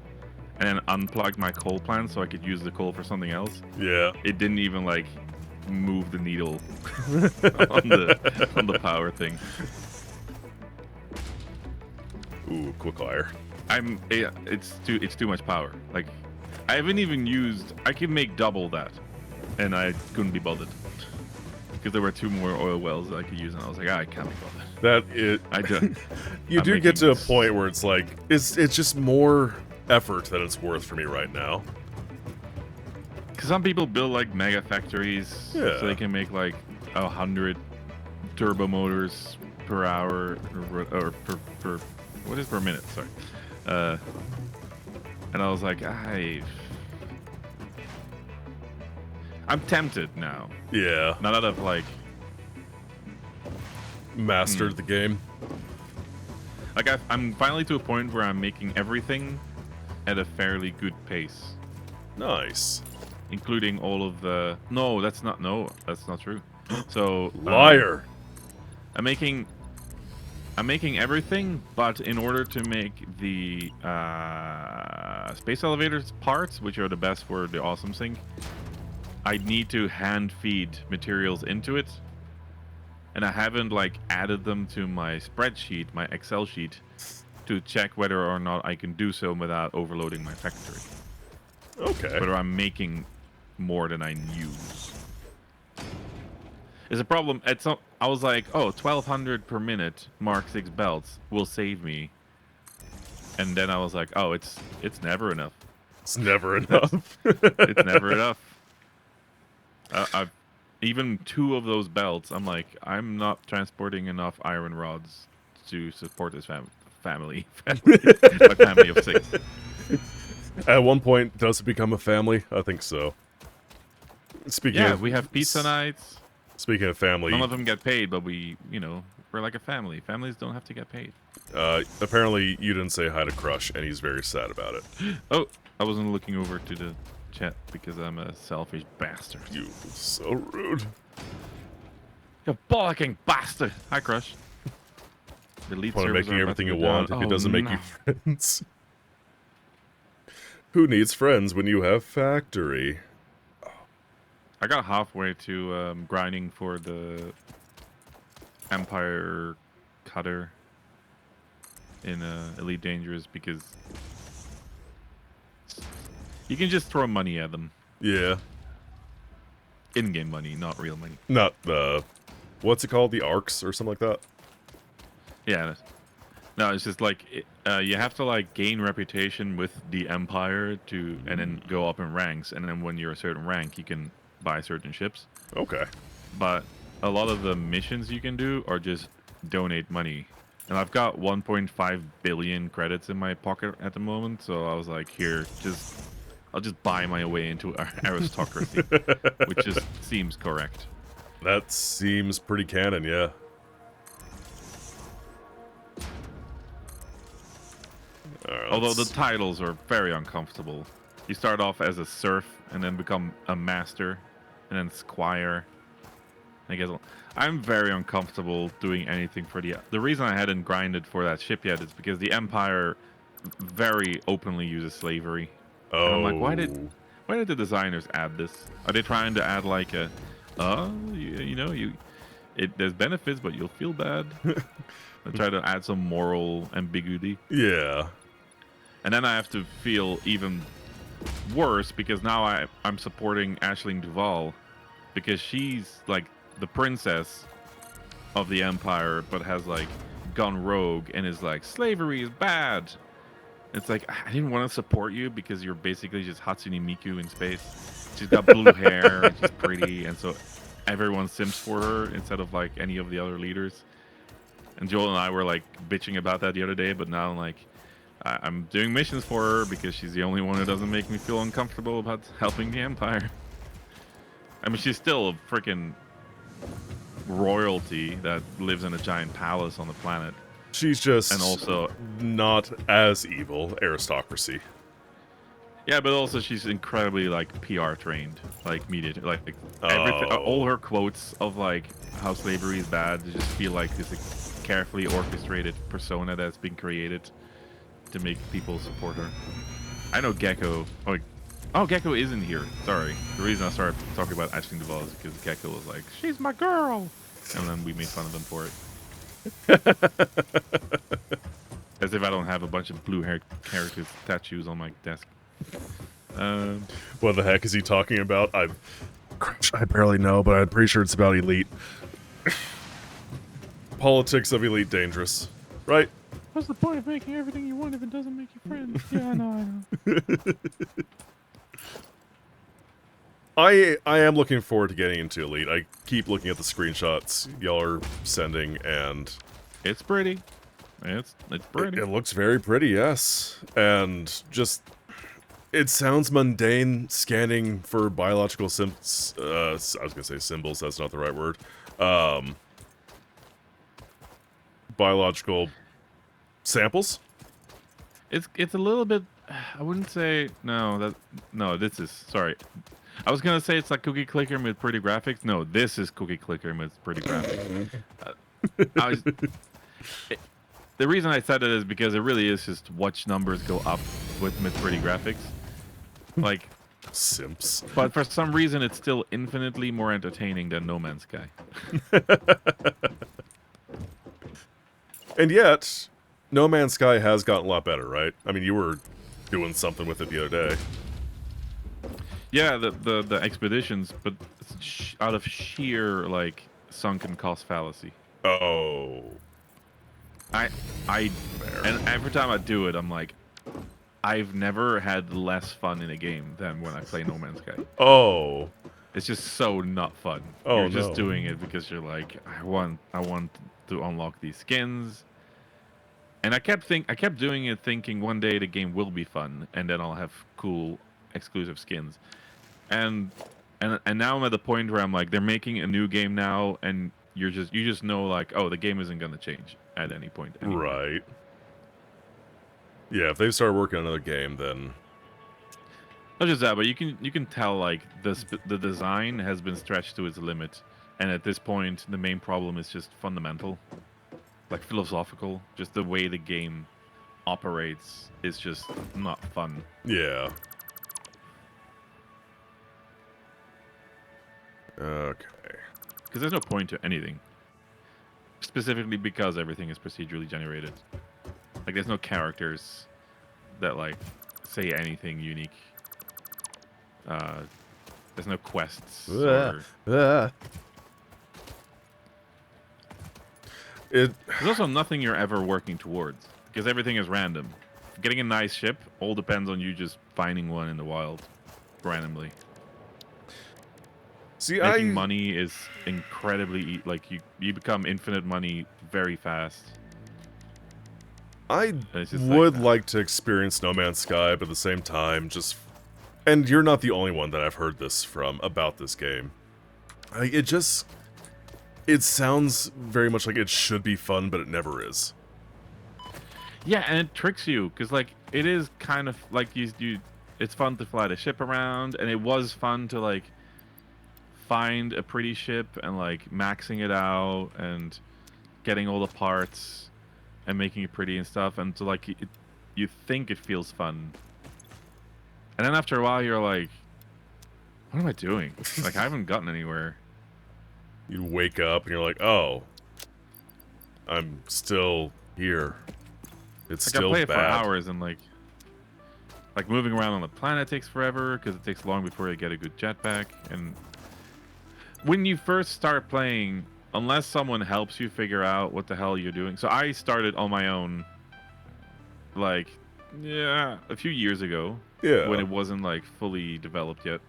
and then unplugged my coal plant so I could use the coal for something else. Yeah. It didn't even like move the needle on the power thing. Ooh, quick fire. It's too much power. Like, I haven't even used. I could make double that, and I couldn't be bothered because there were 2 more oil wells that I could use, and I was like, I can't be bothered. That is. I do. You I'm do get to a making point where it's like it's just more effort than it's worth for me right now. Because some people build like mega factories, Yeah. so they can make like 100 turbo motors per hour, or per what is per minute? Sorry. And I was like, I'm tempted now. Yeah. Now that I've like Mastered the game. Like I'm finally to a point where I'm making everything at a fairly good pace, Nice. including all of the. No, that's not true. So Liar. I'm making everything, but in order to make the space elevators parts, which are the best for the awesome sink, I need to hand feed materials into it. And I haven't like added them to my spreadsheet, my Excel sheet, to check whether or not I can do so without overloading my factory. Okay. Whether I'm making more than I use. It's a problem. I was like, oh, 1,200 per minute Mark 6 belts will save me. And then I was like, oh, it's never enough. It's never enough. It's never enough. I've even 2 of those belts. I'm like, I'm not transporting enough iron rods to support this family. My family of 6. At one point, does it become a family? I think so. Speaking Yeah, of, we have pizza nights. Speaking of family, None of them get paid, but we're like a family. Families don't have to get paid. apparently you didn't say hi to Crush, and he's very sad about it. Oh, I wasn't looking over to the chat because I'm a selfish bastard. You so rude. You bollocking bastard! Hi, Crush. The lead Point of servers making are about to everything you go down. want if it Oh, doesn't make no. you friends. Who needs friends when you have Factory? I got halfway to grinding for the Empire Cutter in Elite Dangerous because you can just throw money at them. Yeah. In-game money, not real money. Not the... What's it called? The Arcs or something like that? Yeah. No, it's just like you have to like gain reputation with the Empire to, and then go up in ranks, and then when you're a certain rank, you can buy certain ships. Okay. But a lot of the missions you can do are just donate money And I've got 1.5 billion credits in my pocket at the moment, so I was like, here, I'll just buy my way into aristocracy, which just seems correct. That seems pretty canon, yeah. Although the titles are very uncomfortable. You start off as a serf and then become a master and then squire. I guess I'm very uncomfortable doing anything for the reason I hadn't grinded for that ship yet is because the Empire very openly uses slavery. Oh. And I'm like, why did the designers add this? Are they trying to add like a there's benefits but you'll feel bad? They try to add some moral ambiguity. Yeah. And then I have to feel even worse because now I'm supporting Aisling Duval because she's like the princess of the Empire but has like gone rogue and is like slavery is bad. It's like I didn't want to support you because you're basically just Hatsune Miku in space. She's got blue hair and she's pretty, and so everyone simps for her instead of like any of the other leaders. And Joel and I were like bitching about that the other day, but now like I'm doing missions for her because she's the only one who doesn't make me feel uncomfortable about helping the Empire. I mean, she's still a freaking royalty that lives in a giant palace on the planet. She's just and also not as evil. Aristocracy. Yeah, but also she's incredibly like PR trained, like media, like everything. All her quotes of like how slavery is bad, they just feel like this like, carefully orchestrated persona that's been created to make people support her. I know Gecko. Oh, Gecko isn't here. Sorry. The reason I started talking about Aisling Duval is because Gecko was like, "She's my girl," and then we made fun of him for it. As if I don't have a bunch of blue hair character statues on my desk. What the heck is he talking about? I barely know, but I'm pretty sure it's about Elite. Politics of Elite dangerous, right? What's the point of making everything you want if it doesn't make you friends? Yeah, I know. I am looking forward to getting into Elite. I keep looking at the screenshots y'all are sending, and it's pretty. It's pretty. It looks very pretty, yes. And just, it sounds mundane scanning for biological I was gonna say symbols, that's not the right word. Biological samples? It's a little bit, I wouldn't say, this is, sorry. I was gonna say it's like Cookie Clicker with pretty graphics. No, this is Cookie Clicker with pretty graphics. The reason I said it is because it really is just watch numbers go up with pretty graphics. Like simps. But for some reason it's still infinitely more entertaining than No Man's Sky. And yet, No Man's Sky has gotten a lot better, right? I mean, you were doing something with it the other day. Yeah, the expeditions, but out of sheer like sunken cost fallacy. Oh. And every time I do it, I'm like, I've never had less fun in a game than when I play No Man's Sky. Oh. It's just so not fun. Oh, you're just doing it because you're like, I want to unlock these skins. And I kept doing it thinking one day the game will be fun and then I'll have cool exclusive skins. And now I'm at the point where I'm like, they're making a new game now and you just know like, oh, the game isn't gonna change at any point anymore. Right. Yeah, if they start working on another game, then not just that, but you can tell like the design has been stretched to its limit, and at this point, the main problem is just fundamental, like philosophical. Just the way the game operates is just not fun. Yeah. Okay. Because there's no point to anything. Specifically because everything is procedurally generated. Like there's no characters that like say anything unique. There's no quests. There's also nothing you're ever working towards because everything is random. Getting a nice ship all depends on you just finding one in the wild randomly. See, making money is incredibly like you become infinite money very fast. I And it's just would nah. like to experience No Man's Sky, but at the same time, just... And you're not the only one that I've heard this from about this game. It just... It sounds very much like it should be fun, but it never is. Yeah, and it tricks you because like it is kind of like you. It's fun to fly the ship around, and it was fun to like find a pretty ship and like maxing it out and getting all the parts and making it pretty and stuff. And so like you think it feels fun, and then after a while you're like, what am I doing? Like I haven't gotten anywhere. You wake up and you're like, oh, I'm still here. It's Like I still play bad. it for hours and like moving around on the planet takes forever because it takes long before you get a good jetpack. And when you first start playing, unless someone helps you figure out what the hell you're doing. So I started on my own, like, yeah, a few years ago. Yeah. When it wasn't like fully developed yet.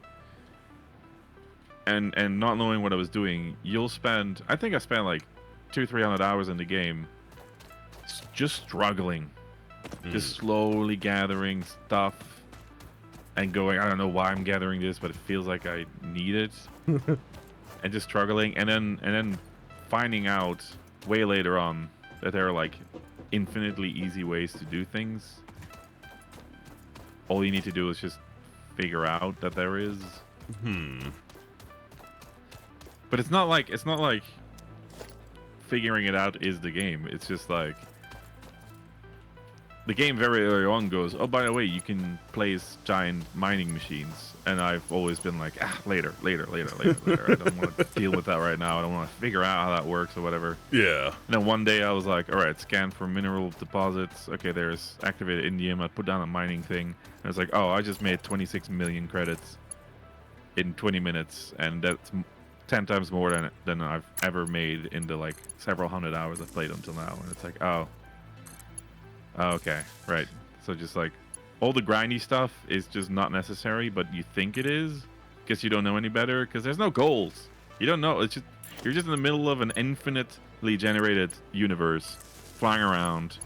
And not knowing what I was doing, you'll spend, I think I spent like 200-300 hours in the game just struggling. Just slowly gathering stuff and going, I don't know why I'm gathering this, but it feels like I need it. And just struggling, and then finding out way later on that there are like infinitely easy ways to do things. All you need to do is just figure out that there is. But it's not like figuring it out is the game. It's just like the game very early on goes, oh, by the way, you can place giant mining machines. And I've always been like, later. I don't want to deal with that right now. I don't want to figure out how that works or whatever. Yeah. And then one day I was like, all right, scan for mineral deposits. Okay, there's activated indium. I put down a mining thing. And it's like, oh, I just made 26 million credits in 20 minutes. And that's 10 times more than I've ever made in the like several hundred hours I've played until now. And it's like, oh, okay, right. So just like all the grindy stuff is just not necessary, but you think it is because you don't know any better because there's no goals. You don't know. It's just you're just in the middle of an infinitely generated universe flying around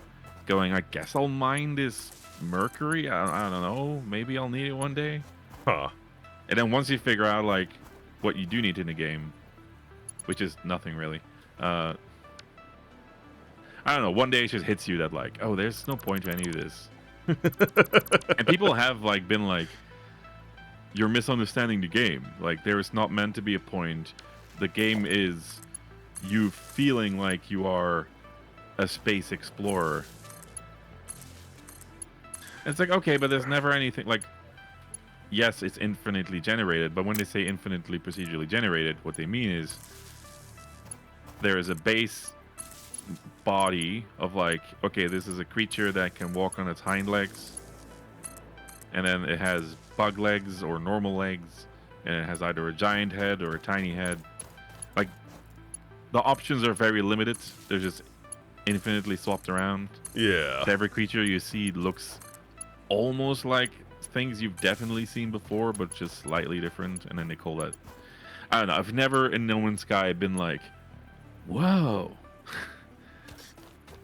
going, I guess I'll mine this mercury. I don't know. Maybe I'll need it one day. Huh. And then once you figure out like what you do need in the game, which is nothing really, I don't know, one day it just hits you that like, oh, there's no point to any of this. And people have like been like, you're misunderstanding the game. Like there is not meant to be a point. The game is you feeling like you are a space explorer. And it's like, okay, but there's never anything like, yes, it's infinitely generated, but when they say infinitely procedurally generated, what they mean is there is a base body of like, okay, this is a creature that can walk on its hind legs, and then it has bug legs or normal legs, and it has either a giant head or a tiny head. Like the options are very limited. They're just infinitely swapped around. Yeah. Every creature you see looks almost like things you've definitely seen before, but just slightly different. And then they call that, I don't know, I've never in No Man's Sky been like, whoa.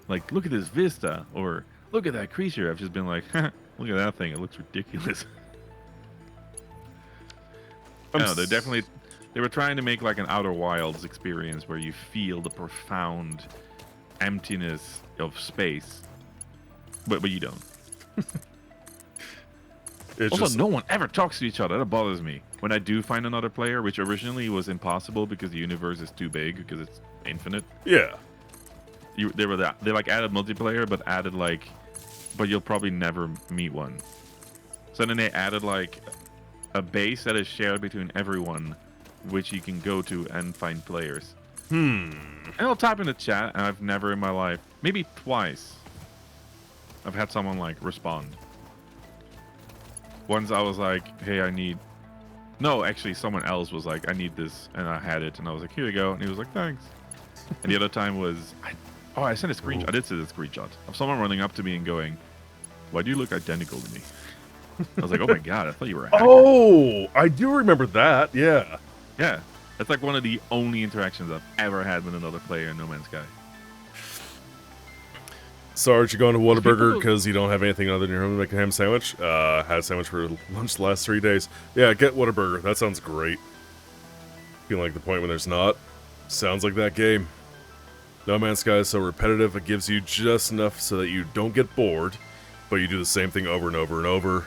Like, look at this vista, or look at that creature. I've just been like, look at that thing. It looks ridiculous. No, they were trying to make like an Outer Wilds experience where you feel the profound emptiness of space, but you don't. It's Also, just, no one ever talks to each other. That bothers me. When I do find another player, which originally was impossible because the universe is too big, because it's infinite. yeah. They like added multiplayer, but added like, but you'll probably never meet one. So then they added like a base that is shared between everyone, which you can go to and find players. And I'll type in the chat, and I've never in my life, maybe twice, I've had someone like respond. Once I was like, hey, I need. No, actually, someone else was like, I need this, and I had it, and I was like, here you go, and he was like, thanks. And the other time was, I sent a screenshot. I did send a screenshot of someone running up to me and going, why do you look identical to me? I was like, oh my god, I thought you were a hacker. Oh, I do remember that. Yeah. Yeah, that's like one of the only interactions I've ever had with another player in No Man's Sky. Sarge, you going to Whataburger people- because you don't have anything other than your home to make a ham sandwich? Had a sandwich for lunch the last 3 days. Yeah, get Whataburger. That sounds great. Feeling like the point when there's not. Sounds like that game. No Man's Sky is so repetitive, it gives you just enough so that you don't get bored, but you do the same thing over and over and over.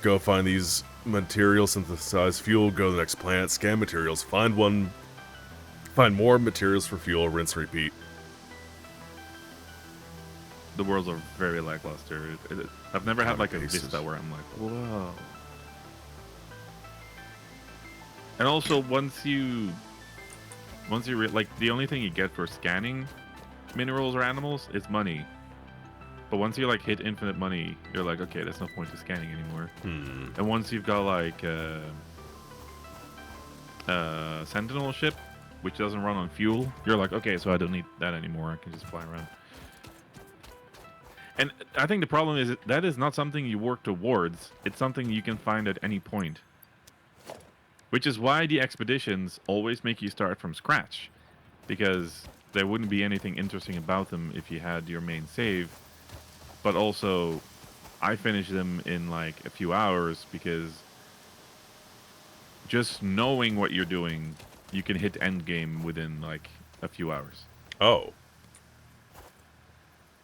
Go find these materials, synthesize fuel, go to the next planet, scan materials, find more materials for fuel, rinse, repeat. The worlds are very lackluster. I've never had like a Pieces. vista where I'm like, whoa. And also, once you like, the only thing you get for scanning minerals or animals is money. But once you like hit infinite money, you're like, okay, there's no point to scanning anymore. And once you've got like Sentinel ship, which doesn't run on fuel, you're like, okay, so I don't need that anymore. I can just fly around. And I think the problem is that is not something you work towards. It's something you can find at any point. Which is why the expeditions always make you start from scratch. Because there wouldn't be anything interesting about them if you had your main save. But also, I finished them in like a few hours because just knowing what you're doing, you can hit endgame within like a few hours. Oh.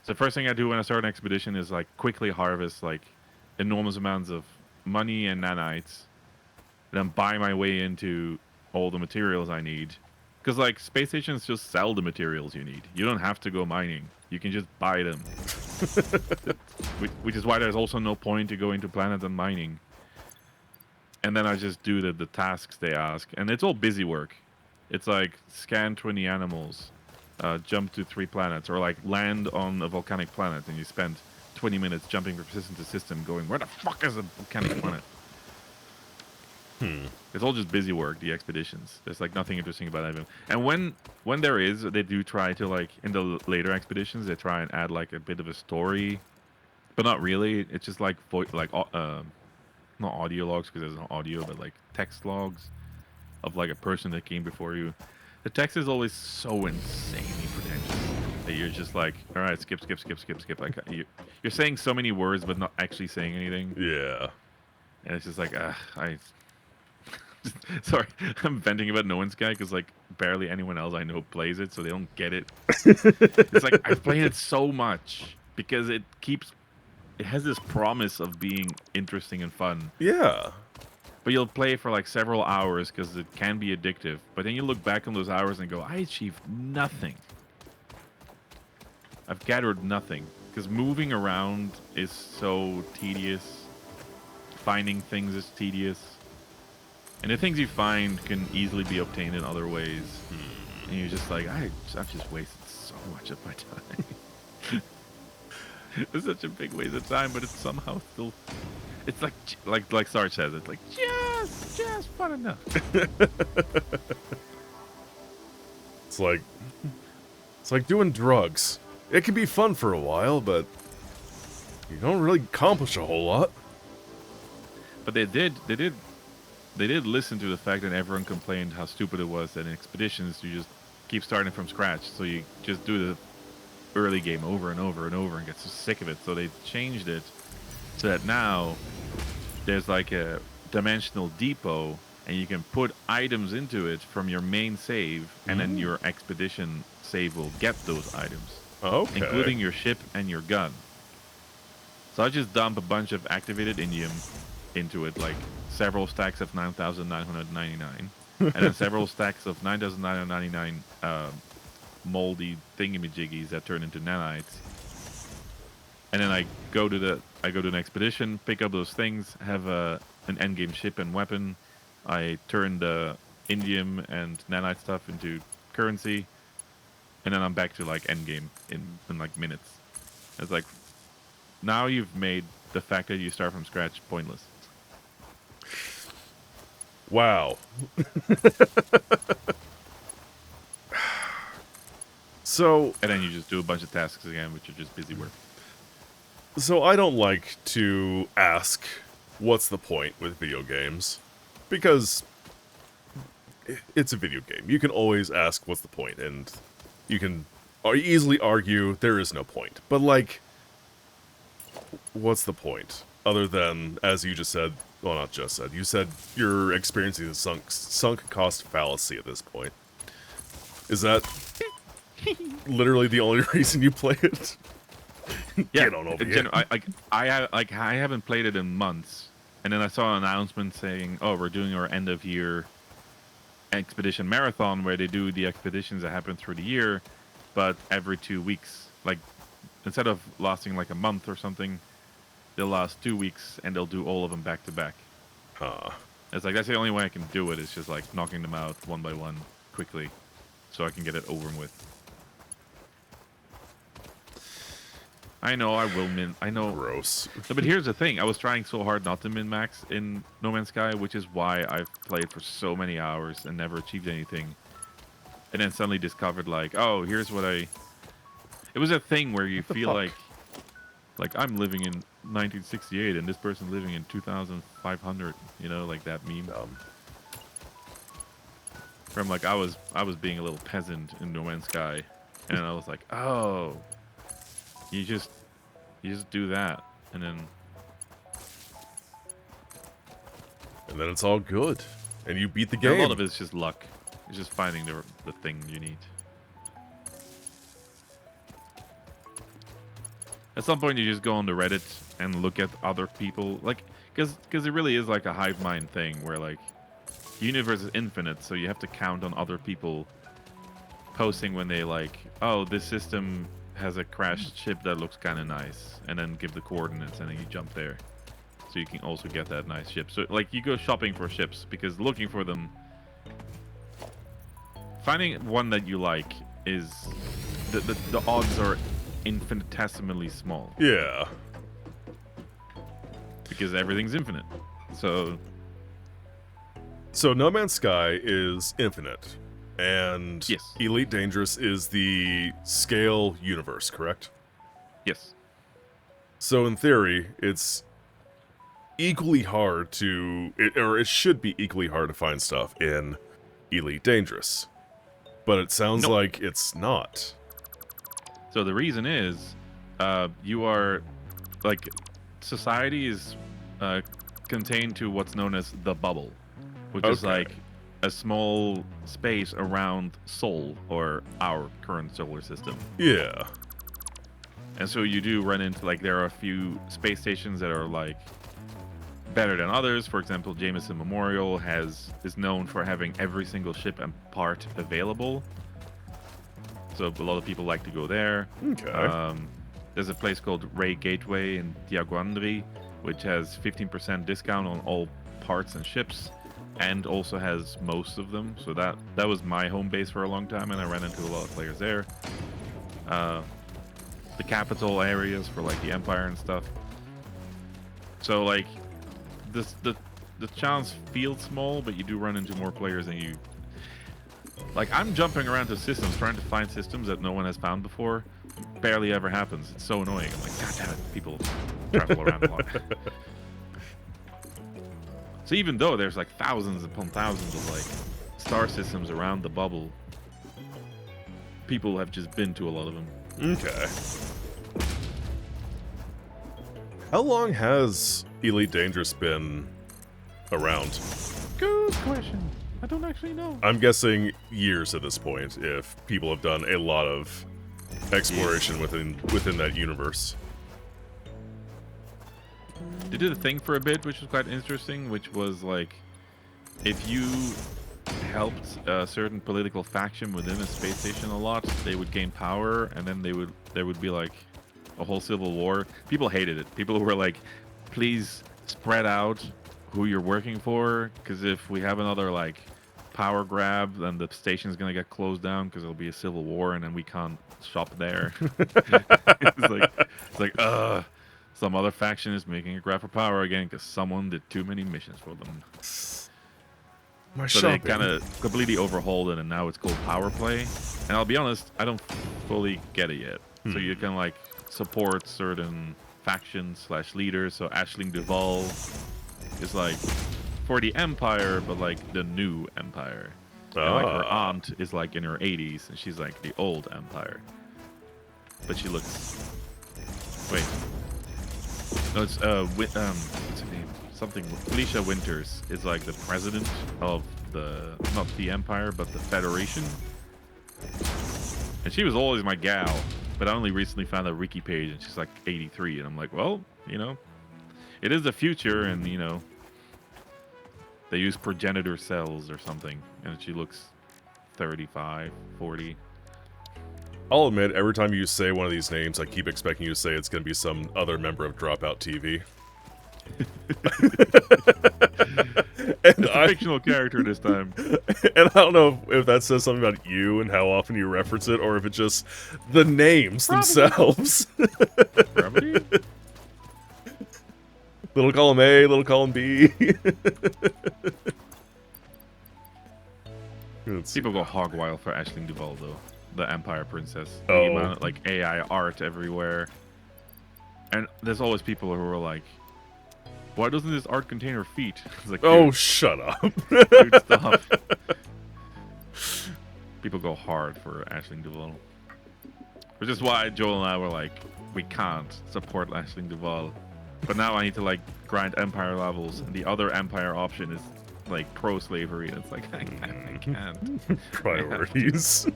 So the first thing I do when I start an expedition is like quickly harvest like enormous amounts of money and nanites, and then buy my way into all the materials I need. Because like space stations just sell the materials you need. You don't have to go mining. You can just buy them. Which is why there's also no point to go into planets and mining. And then I just do the tasks they ask, and it's all busy work. It's like scan 20 animals. Jump to 3 planets, or like land on a volcanic planet, and you spend 20 minutes jumping from system to system, going, where the fuck is a volcanic planet? It's all just busy work. The expeditions. There's like nothing interesting about them. And when there is, they do try to like in the later expeditions, they try and add like a bit of a story, but not really. It's just like not audio logs because there's no audio, but like text logs of like a person that came before you. The text is always so insanely pretentious that you're just like, all right, skip. Like you're saying so many words, but not actually saying anything. Yeah. And it's just like, sorry, I'm venting about No Man's Sky because like barely anyone else I know plays it, so they don't get it. It's like I've played it so much because it has this promise of being interesting and fun. Yeah. But you'll play for like several hours because it can be addictive. But then you look back on those hours and go, I achieved nothing. I've gathered nothing. Because moving around is so tedious. Finding things is tedious. And the things you find can easily be obtained in other ways. And you're just like, I've just wasted so much of my time. It's such a big waste of time, but it's somehow still... It's like Sarge says, it's like just fun enough. It's like doing drugs. It can be fun for a while, but you don't really accomplish a whole lot. But they did listen to the fact that everyone complained how stupid it was that in expeditions you just keep starting from scratch, so you just do the early game over and over and over and get so sick of it. So they changed it so that now there's like a dimensional depot, and you can put items into it from your main save, and then your expedition save will get those items. Okay. Including your ship and your gun. So I just dump a bunch of activated indium into it, like several stacks of 9,999, and then several stacks of 9,999 moldy thingamajiggies that turn into nanites. And then I go to an expedition, pick up those things, have an endgame ship and weapon. I turn the indium and nanite stuff into currency, and then I'm back to like endgame in like minutes. It's like, now you've made the fact that you start from scratch pointless. Wow. So, And then you just do a bunch of tasks again, which are just busy work. So I don't like to ask what's the point with video games, because it's a video game. You can always ask what's the point, and you can easily argue there is no point. But, like, what's the point? Other than, as you just said, well, not just said, you said you're experiencing a sunk cost fallacy at this point. Is that literally the only reason you play it? Yeah, Get on over here. I haven't played it in months, and then I saw an announcement saying, "Oh, we're doing our end of year expedition marathon where they do the expeditions that happen through the year, but every 2 weeks. Like instead of lasting like a month or something, they'll last 2 weeks and they'll do all of them back to back." Huh. It's like that's the only way I can do it. Is just like knocking them out one by one quickly, so I can get it over with. I know I will min. I know. Gross. No, but here's the thing. I was trying so hard not to min-max in No Man's Sky, which is why I've played for so many hours and never achieved anything. And then suddenly discovered, like, oh, here's what I... It was a thing where you feel like I'm living in 1968 and this person living in 2500, you know, like that meme. From like, I was being a little peasant in No Man's Sky, and I was like, oh... You just do that, and then it's all good, and you beat the game. A lot of it's just luck. It's just finding the thing you need. At some point, you just go on the Reddit and look at other people, like, because it really is like a hive mind thing, where like, the universe is infinite, so you have to count on other people posting when they like, oh, this system has a crashed ship that looks kind of nice, and then give the coordinates, and then you jump there, so you can also get that nice ship. So like you go shopping for ships, because looking for them, finding one that you like is the odds are infinitesimally small. Yeah, because everything's infinite. So No Man's Sky is infinite. And yes. Elite Dangerous is the scale universe, correct? Yes. So in theory, it's equally hard to... it should be equally hard to find stuff in Elite Dangerous. But it sounds like it's not. So the reason is, you are... Like, society is contained to what's known as the bubble. Which is like... a small space around Sol, or our current solar system. Yeah. And so you do run into, like, there are a few space stations that are, like, better than others. For example, Jameson Memorial is known for having every single ship and part available. So a lot of people like to go there. Okay. There's a place called Ray Gateway in Diaguandri, which has 15% discount on all parts and ships, and also has most of them. So that was my home base for a long time, and I ran into a lot of players there. The capital areas for like the Empire and stuff. So like the chance feels small, but you do run into more players than you... Like, I'm jumping around to systems trying to find systems that no one has found before. Barely ever happens. It's so annoying. I'm like, god damn it, people travel around a lot. So even though there's like thousands upon thousands of like star systems around the bubble, people have just been to a lot of them. Okay. How long has Elite Dangerous been around? Good question. I don't actually know. I'm guessing years at this point, if people have done a lot of exploration within that universe. They did a thing for a bit, which was quite interesting, which was like, if you helped a certain political faction within a space station a lot, they would gain power, and then there would be like a whole civil war. People hated it. People were like, please spread out who you're working for, because if we have another like power grab, then the station's gonna get closed down because there'll be a civil war, and then we can't shop there. it's like some other faction is making a grab for power again because someone did too many missions for them. So they kind of completely overhauled it, and now it's called power play. And I'll be honest, I don't fully get it yet. So you can like support certain factions / leaders. So Aisling Duval is like for the Empire, but like the new Empire. And like her aunt is like in her 80s, and she's like the old Empire. but she looks. Wait. No, it's what's her name? Something. Felicia Winters is like the president of not the Empire, but the Federation. And she was always my gal, but I only recently found a wiki page, and she's like 83, and I'm like, well, it is the future, and they use progenitor cells or something, and she looks 35, 40. I'll admit, every time you say one of these names, I keep expecting you to say it's going to be some other member of Dropout TV. It's a fictional character this time. And I don't know if that says something about you and how often you reference it, or if it's just the names themselves. Probably. Little column A, little column B. People go hog wild for Aisling Duval, though. The Empire Princess. Oh. The amount of, like, AI art everywhere. And there's always people who are like, why doesn't this art contain her feet? It's like, oh, dude, shut up. dude, stop. People go hard for Aisling Duval. Which is why Joel and I were like, we can't support Aisling Duval. But now I need to, like, grind Empire levels, and the other Empire option is, like, pro-slavery, and it's like, I can't. Priorities.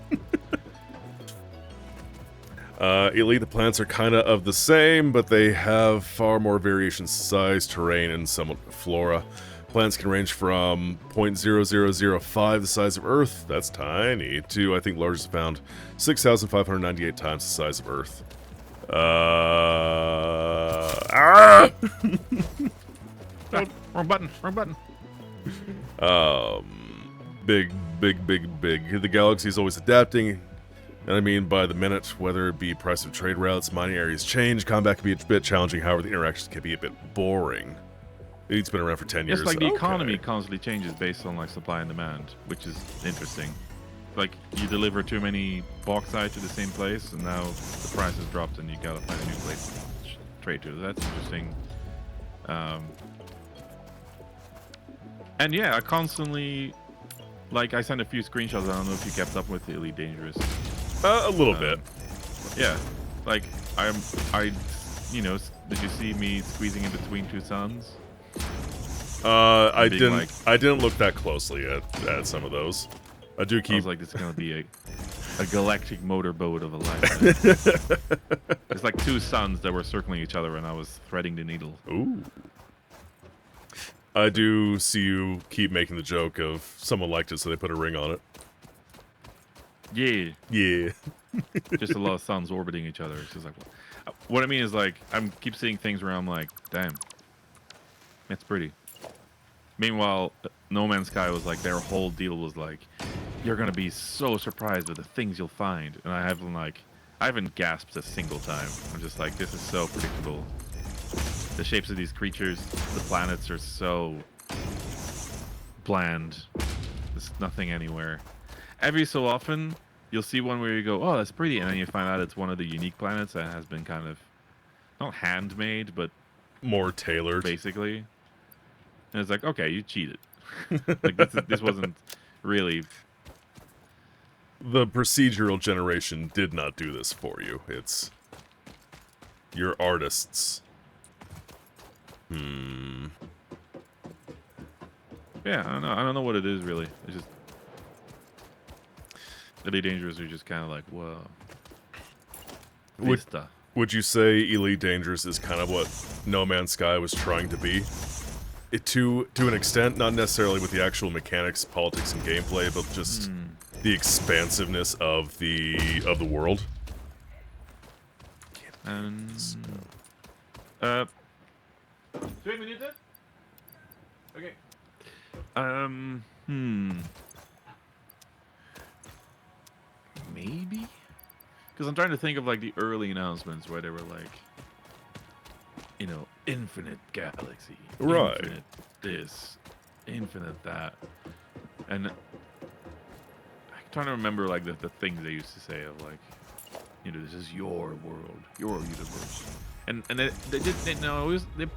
Elite, the planets are kind of the same, but they have far more variation in size, terrain, and somewhat flora. Planets can range from 0.0005, the size of Earth, that's tiny, to, I think, largest found 6,598 times the size of Earth. Wrong button. Big. The galaxy is always adapting. And I mean by the minute, whether it be price of trade routes, mining areas change, combat can be a bit challenging, however the interactions can be a bit boring. It's been around for 10 years. It's like the economy constantly changes based on like supply and demand, which is interesting. Like you deliver too many bauxite to the same place, and now the price has dropped, and you gotta find a new place to trade to. That's interesting. And yeah, I constantly, like, I sent a few screenshots. I don't know if you kept up with the Elite Dangerous. A little bit. Yeah, like did you see me squeezing in between two suns? I didn't look that closely at some of those. I do keep. I was like, this is gonna be a galactic motorboat of a lifetime. It's like two suns that were circling each other, and I was threading the needle. Ooh. I do see you keep making the joke of someone liked it, so they put a ring on it. Yeah. Just a lot of suns orbiting each other. It's just like, what I mean is, like, I keep seeing things where I'm like, damn, that's pretty. Meanwhile, No Man's Sky was like, their whole deal was like, you're gonna be so surprised with the things you'll find, and I haven't gasped a single time. I'm just like, this is so predictable. The shapes of these creatures, the planets are so bland. There's nothing anywhere. Every so often, you'll see one where you go, oh, that's pretty, and then you find out it's one of the unique planets that has been kind of, not handmade, but more tailored, basically. And it's like, okay, you cheated. Like this wasn't really. The procedural generation did not do this for you. It's your artists. Yeah, I don't know what it is really. It's just Elite Dangerous are just kind of like, whoa. Would you say Elite Dangerous is kind of what No Man's Sky was trying to be? To an extent, not necessarily with the actual mechanics, politics, and gameplay, but just the expansiveness of the world. 2 minuten? Okay. Maybe? Because I'm trying to think of like the early announcements where they were like, infinite galaxy, right? Infinite this, infinite that, and I'm trying to remember like the things they used to say of like, this is your world, your universe, and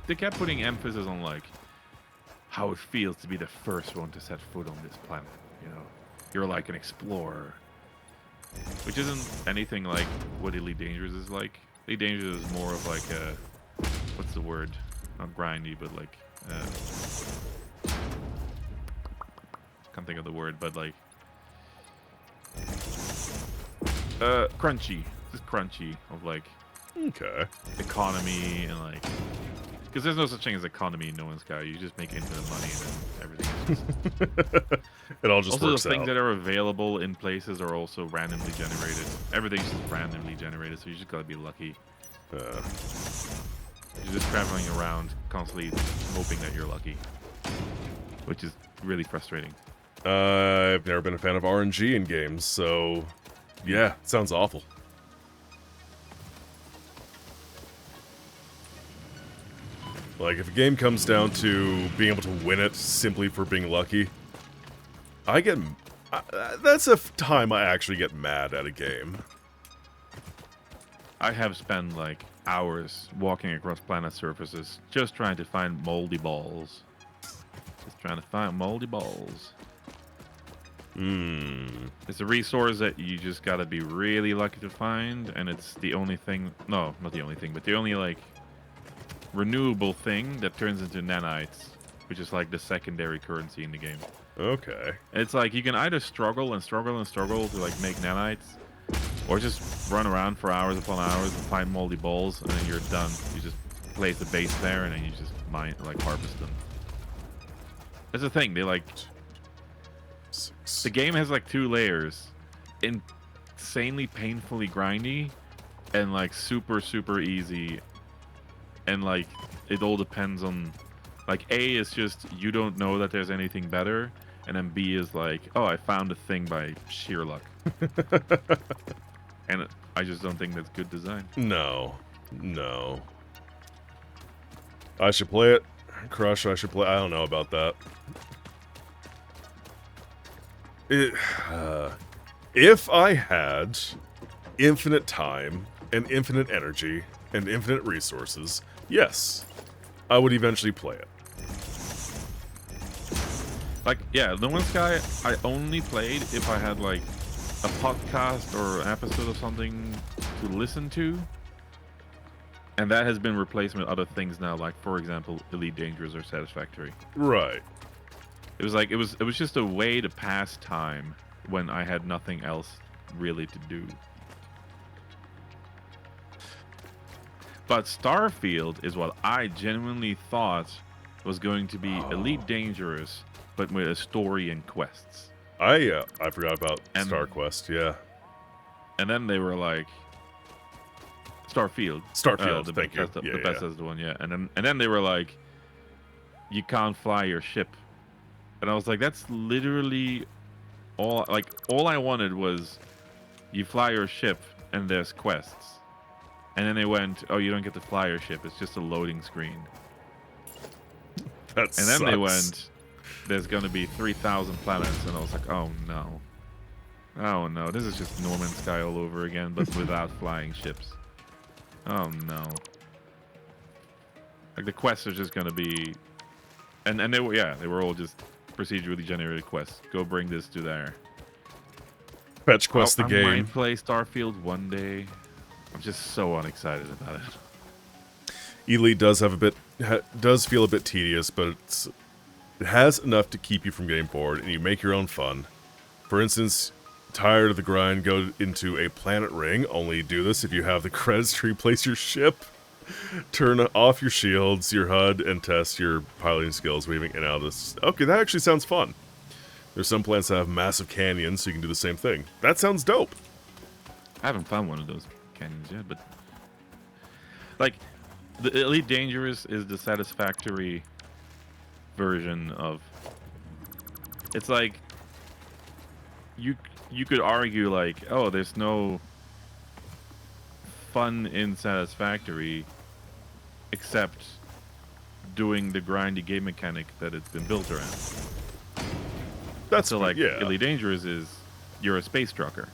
they kept putting emphasis on like how it feels to be the first one to set foot on this planet. You're like an explorer. which isn't anything like what Elite Dangerous is like. Elite Dangerous is more of like a, what's the word? Not grindy, but like, can't think of the word, but like, crunchy. Just crunchy of like, Okay. economy and like, because there's no such thing as economy in No Man's Sky. You just make infinite money and then everything is just... It all just Also, the works things out. that are available in places are also randomly generated. Everything's just randomly generated, so you just gotta be lucky. You're just traveling around, constantly hoping that you're lucky, which is really frustrating. I've never been a fan of RNG in games, so yeah, it sounds awful. Like, if a game comes down to being able to win it simply for being lucky, I get... that's a time I actually get mad at a game. I have spent like hours walking across planet surfaces just trying to find moldy balls. Just trying to find moldy balls. It's a resource that you just gotta be really lucky to find, and it's the only thing... No, not the only thing, but the only, like, renewable thing that turns into nanites, which is, like, the secondary currency in the game. Okay. And it's like, you can either struggle and struggle and struggle to, like, make nanites, or just run around for hours upon hours and find moldy balls, and then you're done. You just place a base there, and then you just mine, like, harvest them. That's the thing, they, like... The game has like 2 layers. Insanely painfully grindy and like super easy. And like it all depends on, like, A is just you don't know that there's anything better, and then B is like, oh, I found a thing by sheer luck. And I just don't think that's good design. No. No. I should play it. Crush, I should play... I don't know about that. If I had infinite time and infinite energy and infinite resources, yes, I would eventually play it. Like, yeah, No Man's Sky, I only played if I had like a podcast or an episode of something to listen to. And that has been replaced with other things now, like, for example, Elite Dangerous or Satisfactory. Right. It was like, it was just a way to pass time when I had nothing else really to do. But Starfield is what I genuinely thought was going to be Elite Dangerous, but with a story and quests. I forgot about StarQuest, yeah. And then they were like, Starfield. Starfield, thank you. The Bethesda one, yeah. And then they were like, you can't fly your ship. And I was like, that's literally all. Like, all I wanted was you fly your ship and there's quests. And then they went, oh, you don't get to fly your ship. It's just a loading screen. That and then they went, there's going to be 3,000 planets. And I was like, oh, no. Oh, no. This is just No Man's Sky all over again, but without flying ships. Oh, no. Like, the quests are just going to be... And they were, yeah, they were all just procedurally generated quests. Go bring this to there. Fetch quest the game. I might play Starfield one day. I'm just so unexcited about it. Elite does have a bit, does feel a bit tedious, but it has enough to keep you from getting bored, and you make your own fun. For instance, tired of the grind, go into a planet ring. Only do this if you have the credits to replace your ship. Turn off your shields, your HUD, and test your piloting skills, weaving in and out of this. Okay, that actually sounds fun. There's some planets that have massive canyons, so you can do the same thing. That sounds dope. I haven't found one of those canyons yet, but... Like, the Elite Dangerous is the Satisfactory version of... It's like... You could argue, like, oh, there's no fun in Satisfactory except doing the grindy game mechanic that it's been built around. That's so, like, yeah. Elite Dangerous is you're a space trucker.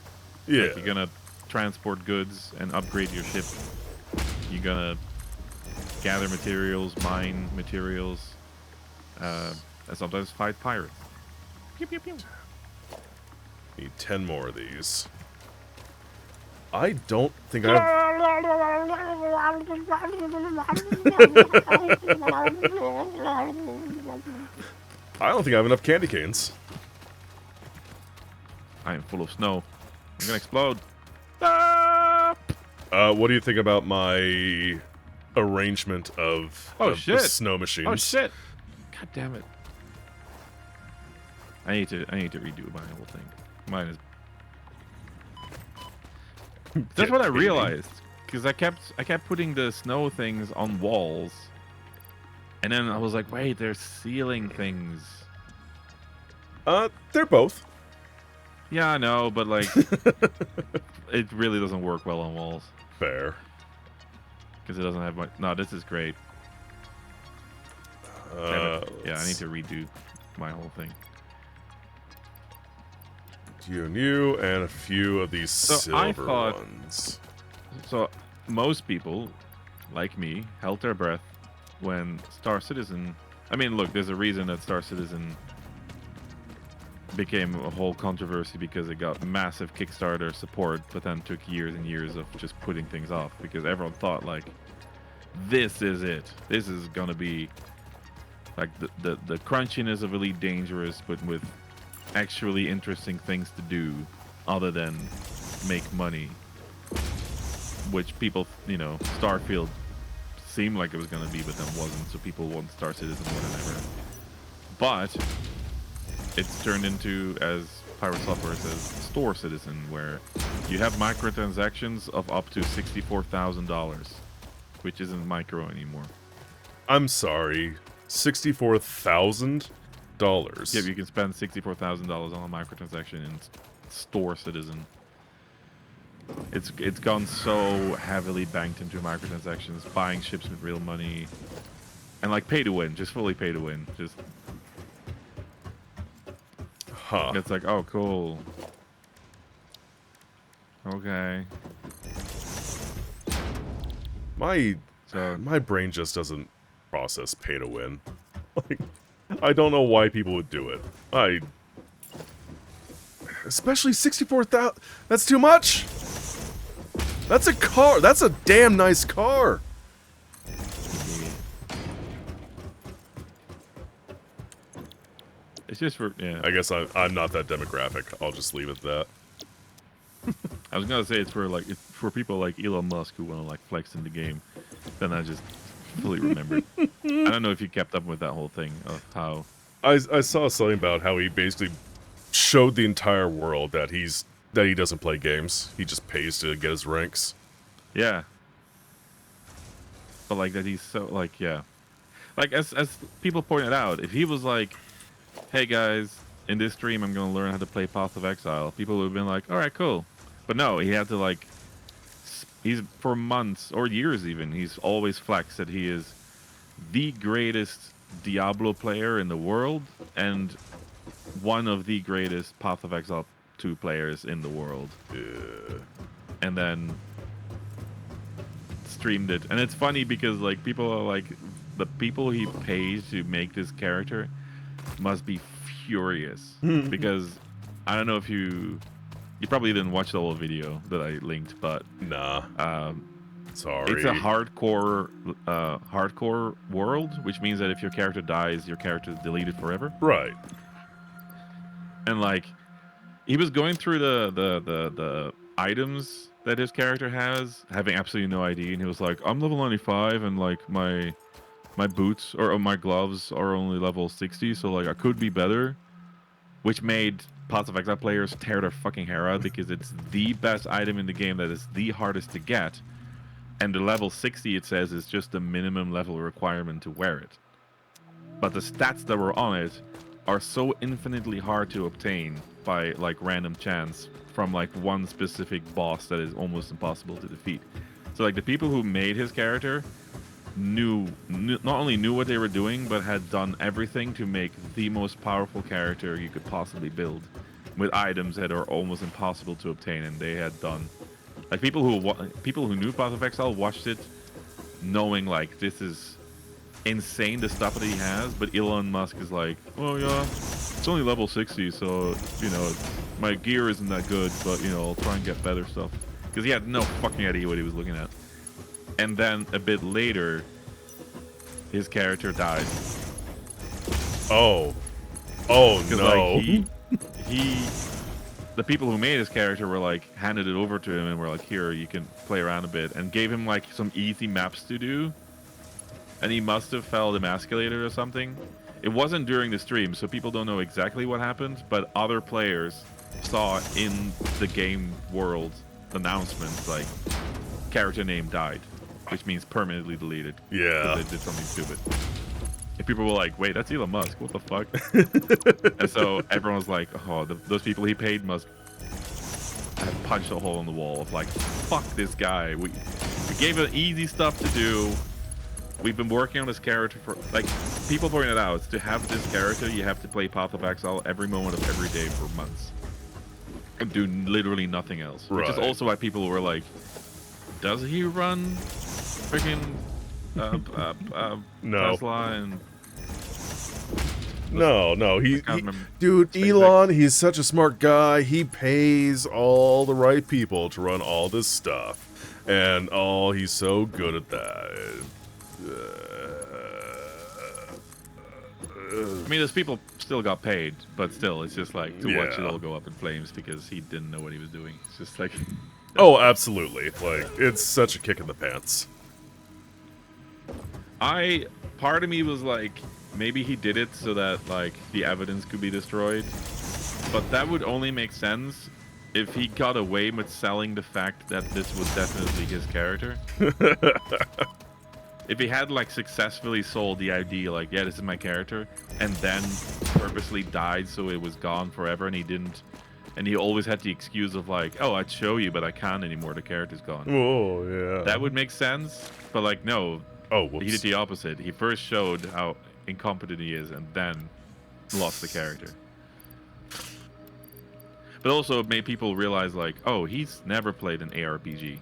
Yeah. Like, you're gonna transport goods and upgrade your ship. You're gonna gather materials, mine materials, and sometimes fight pirates. Pew pew pew. Need 10 more of these. I don't think I have... I don't think I have enough candy canes. I am full of snow. I'm gonna explode. Ah! What do you think about my arrangement of, Oh, the shit. snow machines? Oh shit! God damn it! I need to redo my whole thing. Mine is. That's what I realized, because I kept putting the snow things on walls, and then I was like, wait, they're ceiling things. They're both. Yeah, I know, but like, it really doesn't work well on walls Fair. because it doesn't have much. No, this is great. Yeah, I need to redo my whole thing. You and you, and a few of these silver I ones. So most people, like me, held their breath when Star Citizen. I mean, look, there's a reason that Star Citizen became a whole controversy because it got massive Kickstarter support, but then took years and years of just putting things off because everyone thought like, this is it. This is gonna be like the crunchiness of Elite Dangerous, but with actually interesting things to do other than make money, which people, you know, Starfield seemed like it was gonna be, but then wasn't. So people want Star Citizen more than ever. But it's turned into, as Pirate Software says, Store Citizen, where you have microtransactions of up to $64,000, which isn't micro anymore. I'm sorry, $64,000. Yeah, you can spend $64,000 on a microtransaction in Store Citizen. It's gone so heavily banked into microtransactions, buying ships with real money, and like pay to win, just fully pay to win, just. Huh. It's like, oh, cool. Okay. My brain just doesn't process pay to win. Like, I don't know why people would do it. Especially 64,000. That's too much. That's a car. That's a damn nice car. It's just for, yeah. I guess I'm not that demographic. I'll just leave it at that. I was gonna say it's for people like Elon Musk who want to like flex in the game. Then I just fully remembered. I don't know if you kept up with that whole thing of how. I saw something about how he basically showed the entire world that he doesn't play games. He just pays to get his ranks. Yeah. But like that he's so like, yeah. Like as people pointed out, if he was like, hey guys, in this stream I'm gonna learn how to play Path of Exile, people would have been like, alright, cool. But no, he had to like, he's for months or years even, he's always flexed that he is the greatest Diablo player in the world and one of the greatest Path of Exile 2 players in the world. Yeah. And then streamed it. And it's funny because like people are like, the people he pays to make this character must be furious because I don't know if you probably didn't watch the whole video that I linked, but Nah. Sorry. it's a hardcore world, which means that if your character dies, your character is deleted forever. Right. And like he was going through the items that his character has, having absolutely no idea, and he was like, I'm level 95 and like my boots or my gloves are only level 60, so like I could be better, which made Path of Exile players tear their fucking hair out because it's the best item in the game that is the hardest to get, and the level 60 it says is just the minimum level requirement to wear it. But the stats that were on it are so infinitely hard to obtain by like random chance from like one specific boss that is almost impossible to defeat. So like the people who made his character not only knew what they were doing, but had done everything to make the most powerful character you could possibly build with items that are almost impossible to obtain. And they had done like people who knew Path of Exile watched it knowing like this is insane, the stuff that he has. But Elon Musk is like, oh yeah, it's only level 60, so you know my gear isn't that good, but you know I'll try and get better stuff. because he had no fucking idea what he was looking at. And then a bit later, his character died. Oh. Oh no. Like, the people who made his character were like, handed it over to him and were like, here, you can play around a bit, and gave him like some easy maps to do. And he must have felt emasculated or something. It wasn't during the stream, so people don't know exactly what happened, but other players saw in the game world announcements like, character name died, which means permanently deleted. Yeah. Because they did something stupid. And people were like, wait, that's Elon Musk, what the fuck? And so everyone was like, oh, those people he paid must have punched a hole in the wall of like, fuck this guy. We gave him easy stuff to do. We've been working on this character for, like, people pointed out, to have this character, you have to play Path of Exile every moment of every day for months. And do literally nothing else. Right. Which is also why people were like, does he run freaking No. Tesla and... No, dude, SpaceX. Elon, he's such a smart guy. He pays all the right people to run all this stuff. And, oh, he's so good at that. I mean, those people still got paid, but still, it's just like to watch it Yeah. all go up in flames because he didn't know what he was doing. It's just like... Oh, absolutely. Like, it's such a kick in the pants. Part of me was like, maybe he did it so that, like, the evidence could be destroyed. But that would only make sense if he got away with selling the fact that this was definitely his character. If he had, like, successfully sold the idea, like, yeah, this is my character, and then purposely died so it was gone forever and he didn't... And he always had the excuse of, like, oh, I'd show you, but I can't anymore, the character's gone. Oh, yeah. That would make sense, but, like, no. Oh, whoops. He did the opposite. He first showed how incompetent he is, and then lost the character. But also it made people realize, like, oh, he's never played an ARPG.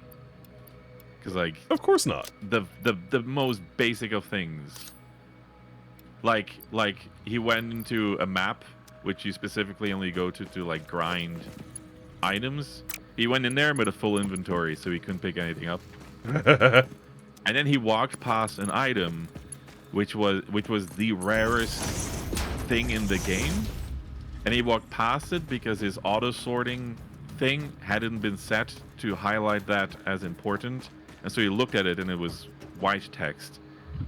Because, like... Of course not. The most basic of things. Like, he went into a map, which you specifically only go to, like, grind items. He went in there with a full inventory, so he couldn't pick anything up. And then he walked past an item, which was the rarest thing in the game. And he walked past it because his auto-sorting thing hadn't been set to highlight that as important. And so he looked at it and it was white text.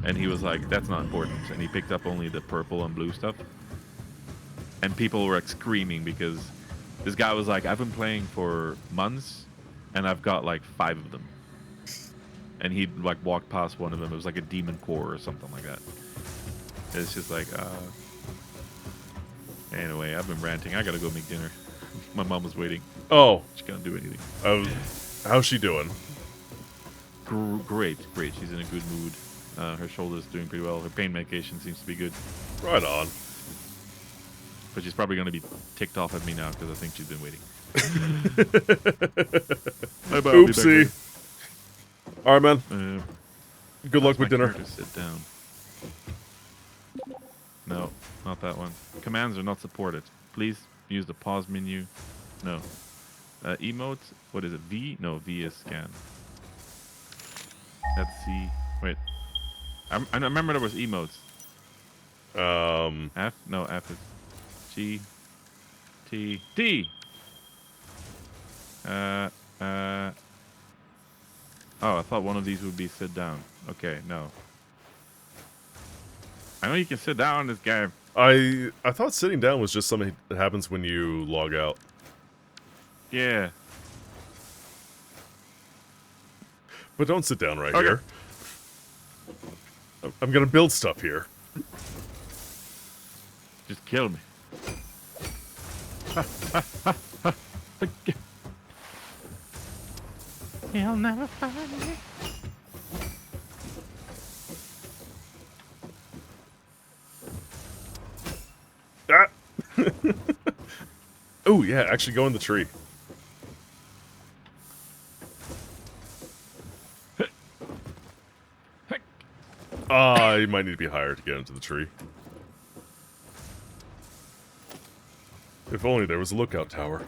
And he was like, that's not important. And he picked up only the purple and blue stuff. And people were like screaming because this guy was like, I've been playing for months and I've got like 5 of them. And he like walked past one of them. It was like a demon core or something like that. It's just like, anyway, I've been ranting. I gotta go make dinner. My mom was waiting. Oh. She can't do anything. How's she doing? Great. She's in a good mood. Her shoulder's doing pretty well. Her pain medication seems to be good. Right on. But she's probably going to be ticked off at me now because I think she's been waiting. Oopsie. All right, man. Good luck with dinner. Sit down. No, not that one. Commands are not supported. Please use the pause menu. No. Emote. What is it? V? No, V is scan. Let's see. Wait. I remember there was emotes. F? No, F is G. T. D! Oh, I thought one of these would be sit down. Okay, no. I know you can sit down in this game. I thought sitting down was just something that happens when you log out. Yeah. But don't sit down right here. I'm gonna build stuff here. Just kill me. He'll never find me. Ah! Oh, yeah, actually go in the tree. You might need to be higher to get into the tree. If only there was a lookout tower.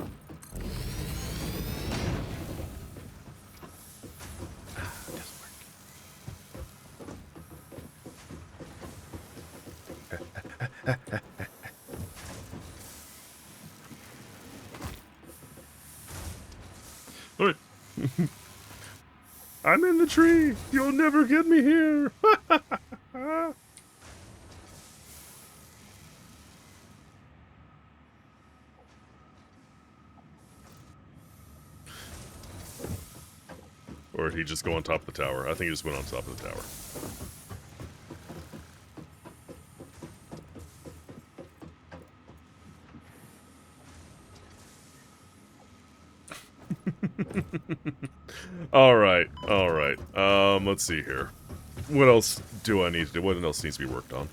Alright. I'm in the tree. You'll never get me here. Or did he just go on top of the tower? I think he just went on top of the tower. Alright, alright. Let's see here. What else do I need to do? What else needs to be worked on?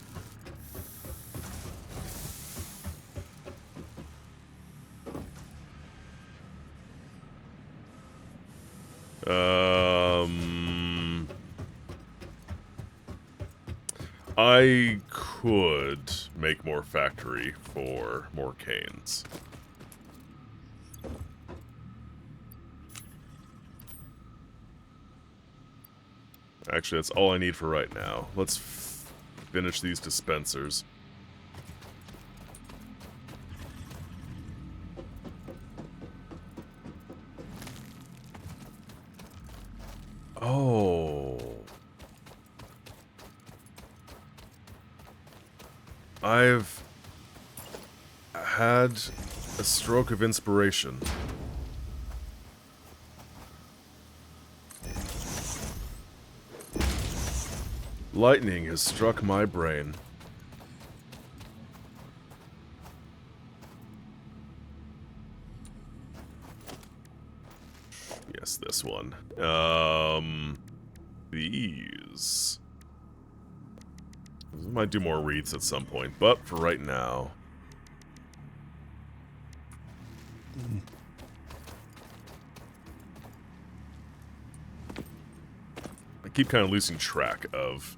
I could make more factory for more canes. Actually, that's all I need for right now. Let's finish these dispensers. Oh. I've had a stroke of inspiration. Lightning has struck my brain. Yes, this one. These. I might do more wreaths at some point, but for right now... I keep kind of losing track of...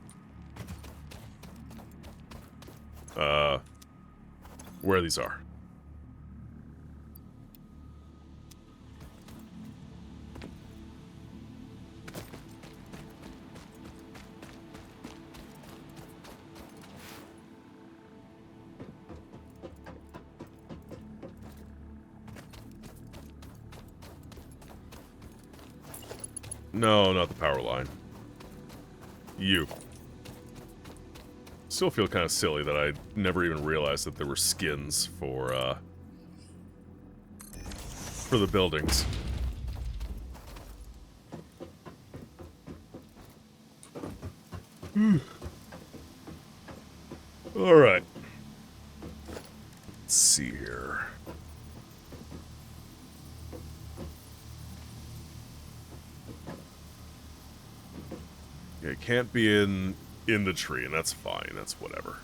where these are. No, not the power line. You. Still feel kind of silly that I never even realized that there were skins for the buildings. Alright. Let's see here. It can't be in the tree, and that's fine. That's whatever.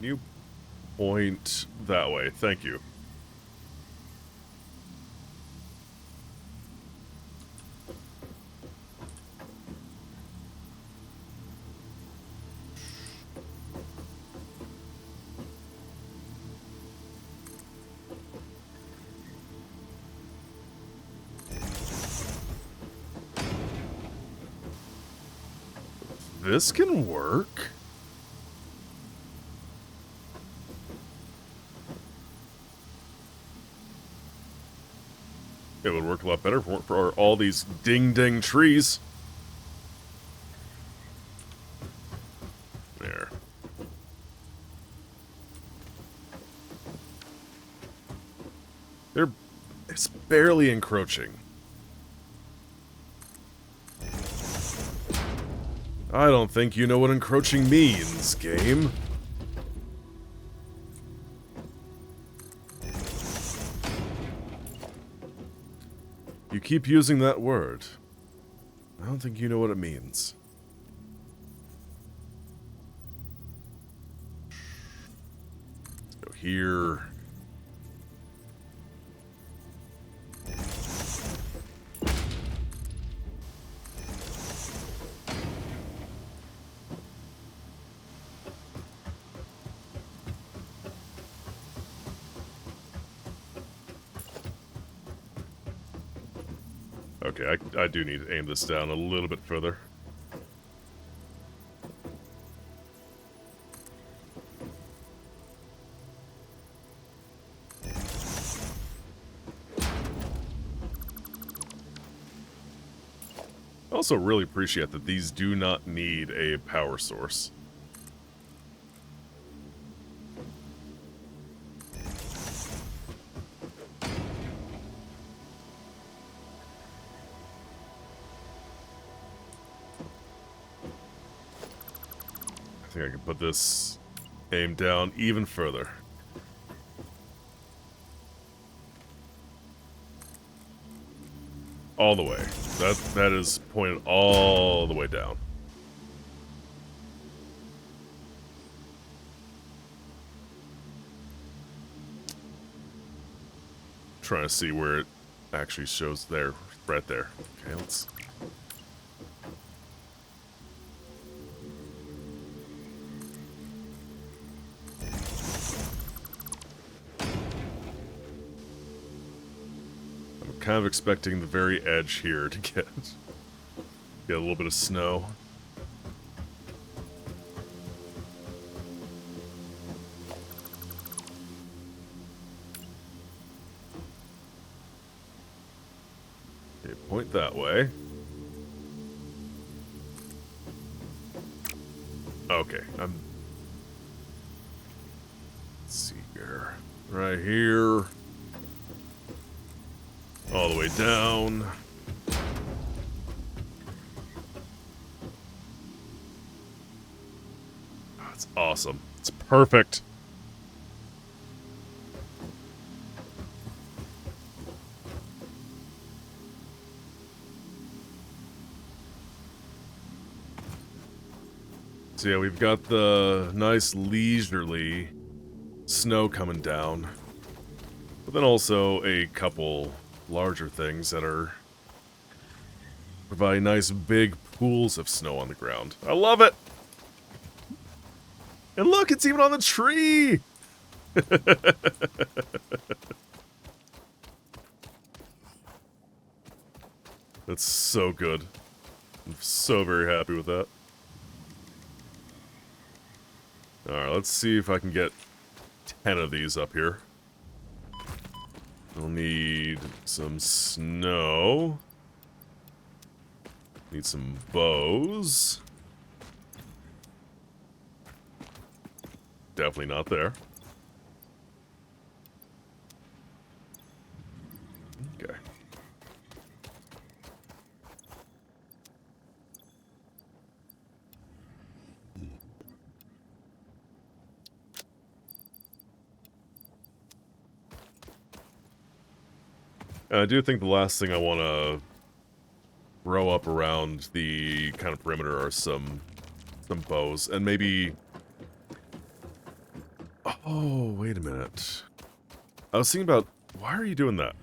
You point that way. Thank you. This can work. It would work a lot better for all these ding-ding trees. There. It's barely encroaching. I don't think you know what encroaching means, game. You keep using that word. I don't think you know what it means. Let's go here. Okay, I do need to aim this down a little bit further. I also really appreciate that these do not need a power source. I think I can put this aim down even further. All the way. That is pointed all the way down. Trying to see where it actually shows there, right there. Okay, let's. I'm kind of expecting the very edge here to get a little bit of snow. Okay, point that way. Okay, let's see here. Right here. All the way down. That's awesome. It's perfect. So yeah, we've got the nice leisurely snow coming down. But then also a couple larger things that are providing nice big pools of snow on the ground. I love it! And look, it's even on the tree! That's so good. I'm so very happy with that. Alright, let's see if I can get 10 of these up here. I'll need some snow. Need some bows. Definitely not there. Okay. I do think the last thing I want to row up around the kind of perimeter are some bows, and maybe... Oh, wait a minute. I was thinking about... Why are you doing that?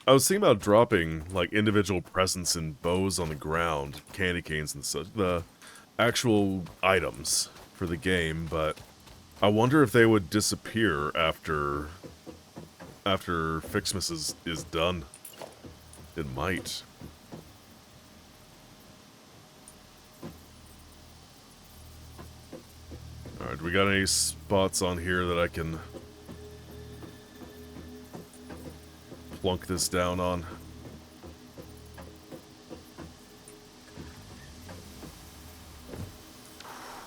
I was thinking about dropping, like, individual presents and bows on the ground, candy canes and such, the actual items for the game, but I wonder if they would disappear after FICSMAS is done. It might. Alright, do we got any spots on here that I can plunk this down on?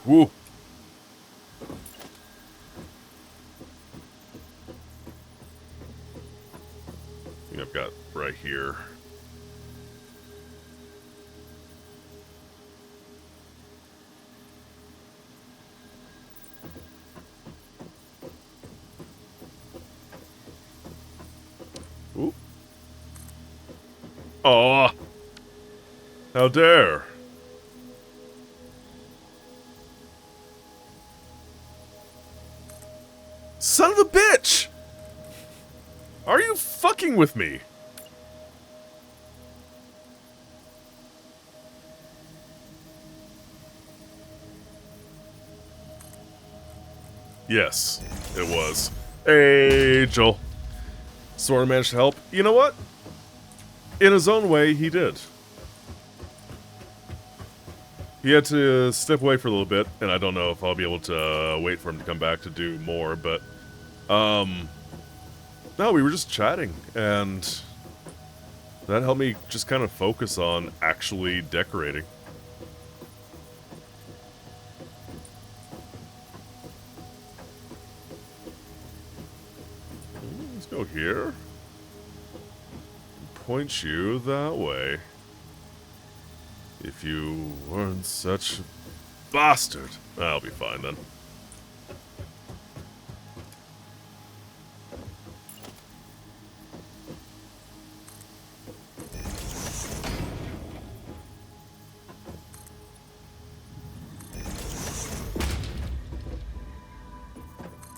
Woo! I think I've got right here. Ooh. Aw! How dare! Son of a bitch! Are you fucking with me? Yes, it was. Angel. sort of managed to help. You know what? In his own way, he did. He had to step away for a little bit, and I don't know if I'll be able to wait for him to come back to do more, but, no, we were just chatting, and that helped me just kind of focus on actually decorating. Let's go here. Point you that way. If you weren't such a bastard. I'll be fine then.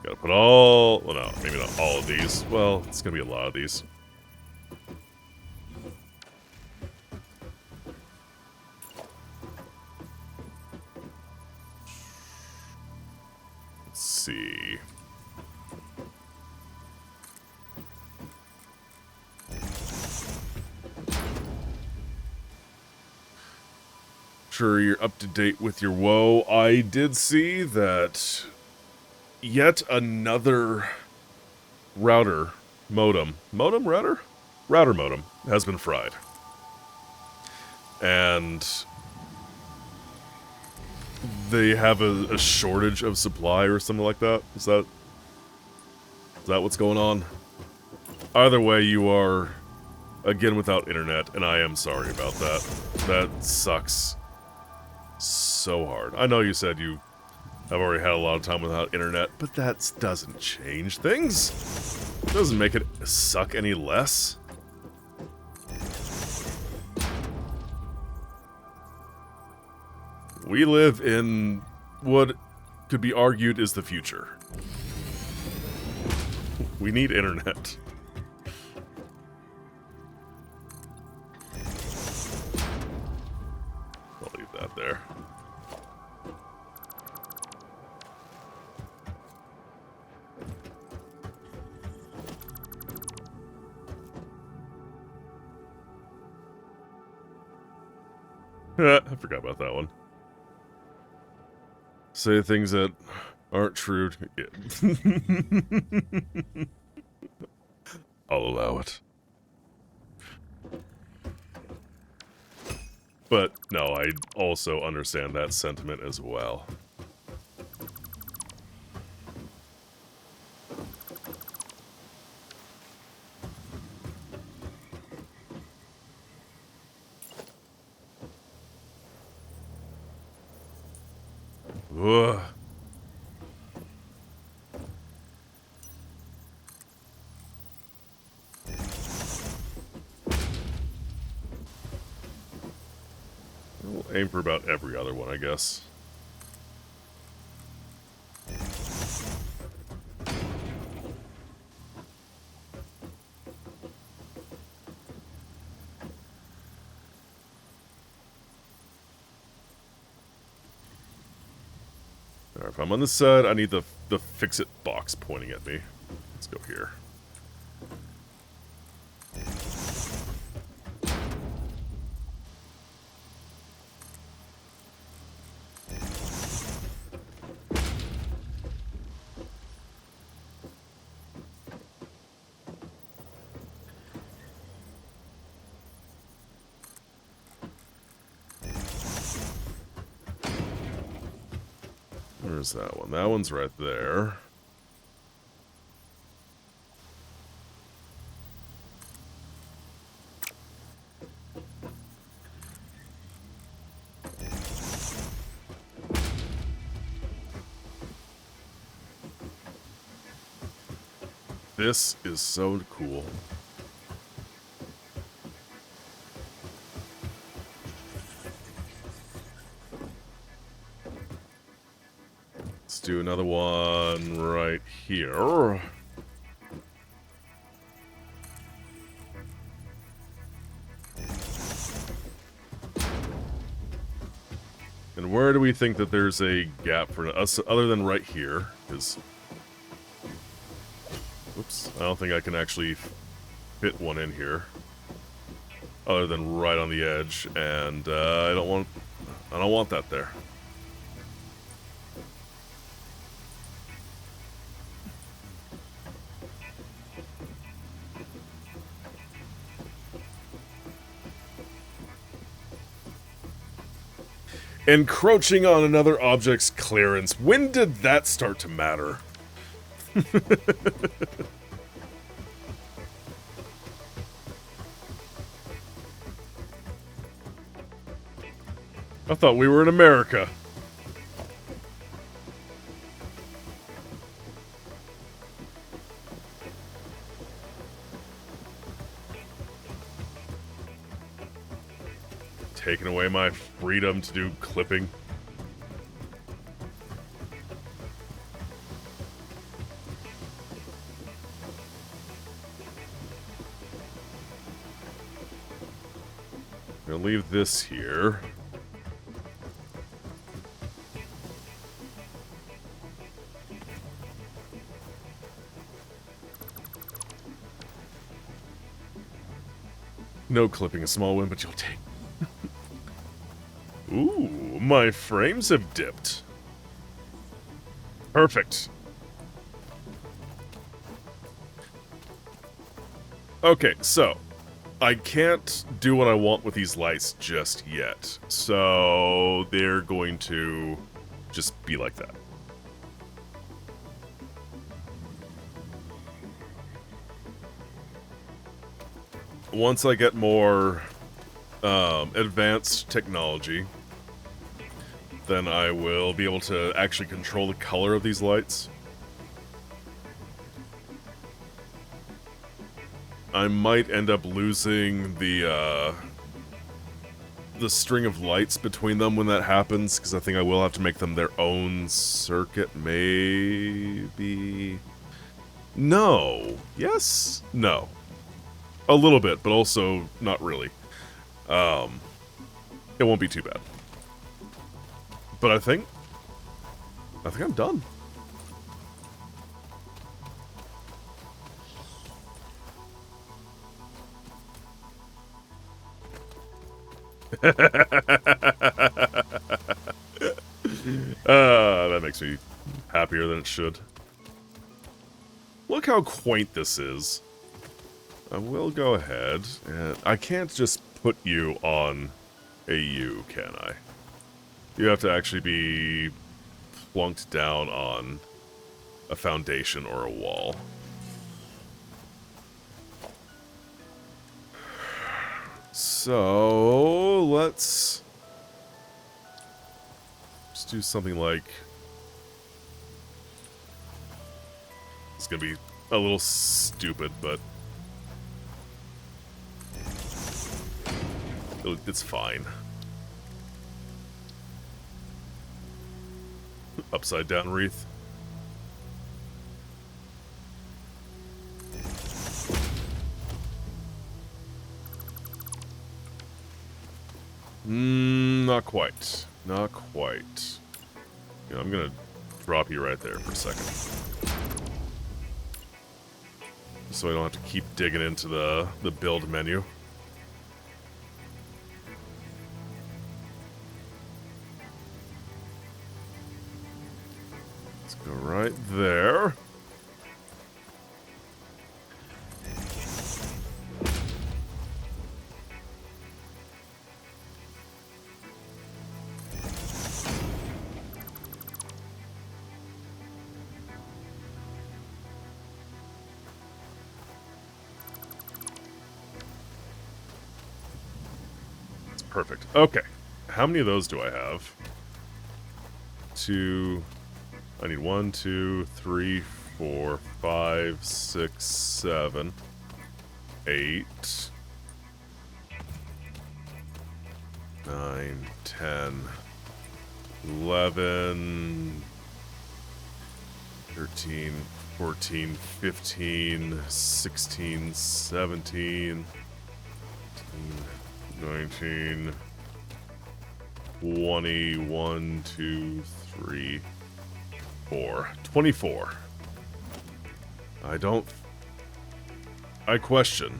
Gotta put all... well, no, maybe not all of these. Well, it's gonna be a lot of these. Let's see. Sure, you're up to date with your woe. I did see that yet another router modem has been fried. And they have a shortage of supply or something like that. Is that what's going on? Either way, you are again without internet, and I am sorry about that. That sucks so hard. I know you said you have already had a lot of time without internet, but that doesn't change things. It doesn't make it suck any less. We live in what could be argued is the future. We need internet. I'll leave that there. I forgot about that one. Say things that aren't true. Yeah. I'll allow it. But, no, I also understand that sentiment as well. Ugh. We'll aim for about every other one, I guess. Alright, if I'm on this side, I need the fix-it box pointing at me. Let's go here. Where's that one? That one's right there. This is so cool. Let's do another one right here. And where do we think that there's a gap for us other than right here? Because, oops, I don't think I can actually fit one in here, other than right on the edge, and I don't want that there. Encroaching on another object's clearance. When did that start to matter? I thought we were in America. Taking away my freedom to do clipping. I'm gonna leave this here. No clipping a small win, but you'll take. Ooh, my frames have dipped. Perfect. Okay, so I can't do what I want with these lights just yet. So they're going to just be like that. Once I get more advanced technology, then I will be able to actually control the color of these lights. I might end up losing the string of lights between them when that happens, because I think I will have to make them their own circuit, maybe? No. Yes? No. A little bit, but also not really. It won't be too bad. But I think I'm done. That makes me happier than it should. Look how quaint this is. I will go ahead, and I can't just put you on a U, can I? You have to actually be plunked down on a foundation or a wall. So, let's do something like... It's gonna be a little stupid, but... it's fine. Upside down wreath. Not quite. Not quite. You know, I'm gonna drop you right there for a second. So I don't have to keep digging into the build menu. Let's go right there. Perfect. Okay. How many of those do I have? I need 1, 2, 3, 4, 5, 6, 7, 8, 9, 10, 11, 13, 14, 15, 16, 17, 19, 20, 1, 2, 3, 4. 24. I don't... I question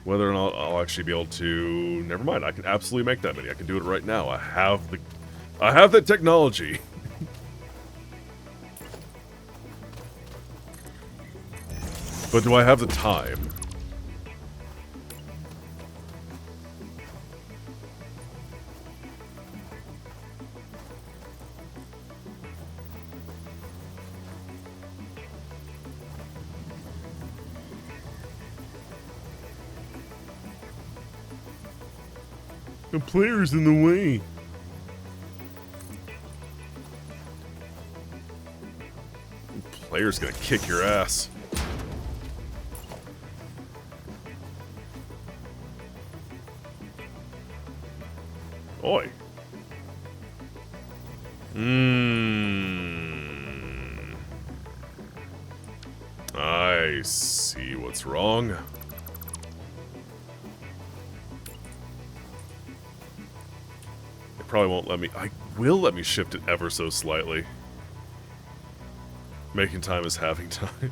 whether or not I'll actually be able to... Never mind, I can absolutely make that many. I can do it right now. I have the technology. But do I have the time? The player's in the way. The player's gonna kick your ass. Oi. I see what's wrong. It probably won't let me... I will let me shift it ever so slightly. Making time is having time.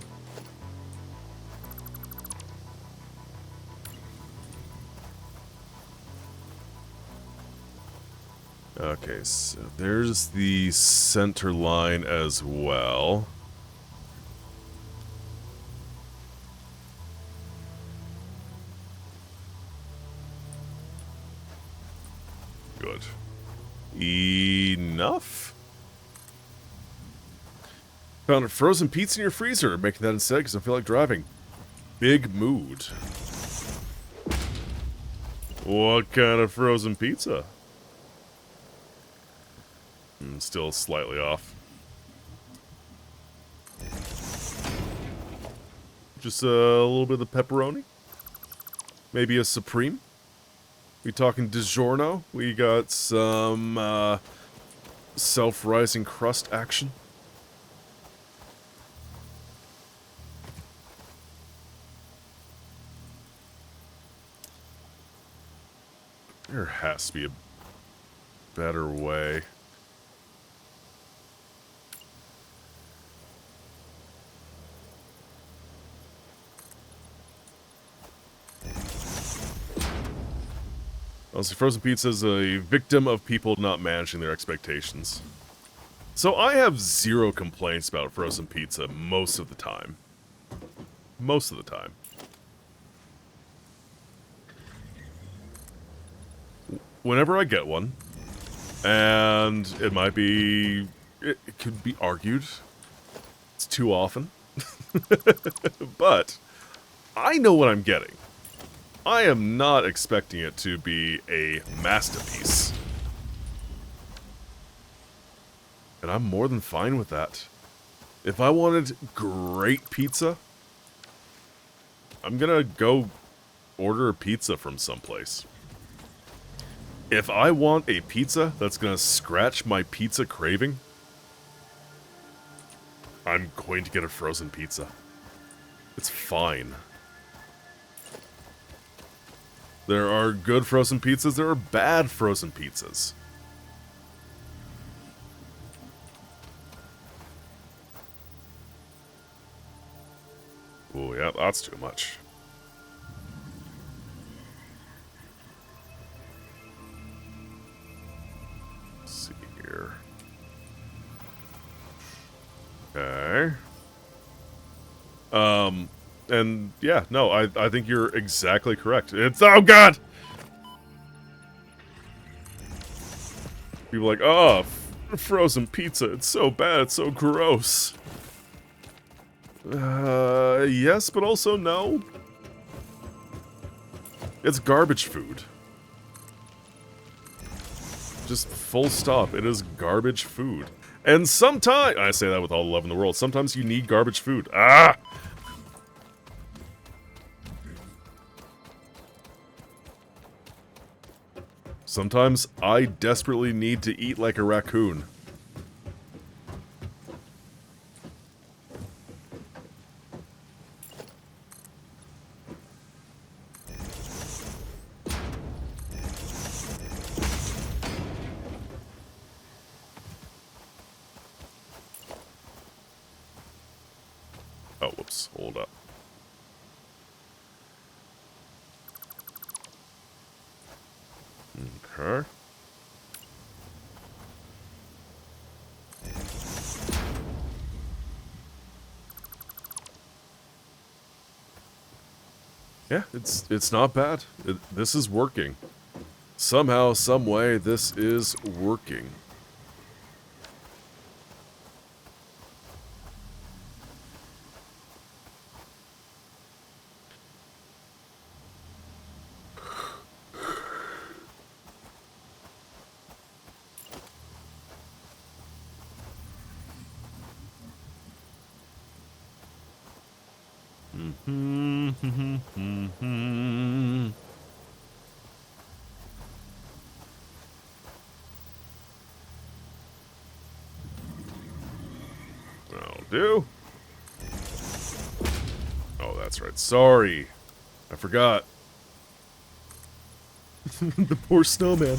Okay, so there's the center line as well. Good. Enough? Found a frozen pizza in your freezer. Making that instead because I feel like driving. Big mood. What kind of frozen pizza? Still slightly off. Just a little bit of the pepperoni. Maybe a supreme. We talking DiGiorno? We got some self-rising crust action. There has to be a better way. Also, frozen pizza is a victim of people not managing their expectations. So I have zero complaints about frozen pizza most of the time. Most of the time. Whenever I get one, and it might be... It could be argued. It's too often. But I know what I'm getting. I am not expecting it to be a masterpiece. And I'm more than fine with that. If I wanted great pizza, I'm gonna go order a pizza from someplace. If I want a pizza that's gonna scratch my pizza craving, I'm going to get a frozen pizza. It's fine. There are good frozen pizzas, there are bad frozen pizzas. Oh, yeah, that's too much. Let's see here. Okay. And yeah, no, I think you're exactly correct. It's, oh god! People are like, oh, frozen pizza, it's so bad, it's so gross. Yes, but also no. It's garbage food. Just full stop, it is garbage food. And sometimes, I say that with all the love in the world, sometimes you need garbage food. Ah! Sometimes I desperately need to eat like a raccoon. Oh, whoops, hold up. Okay. Yeah, it's not bad. This is working. Somehow, some way, this is working. That'll do. Oh, that's right. Sorry. I forgot. The poor snowman.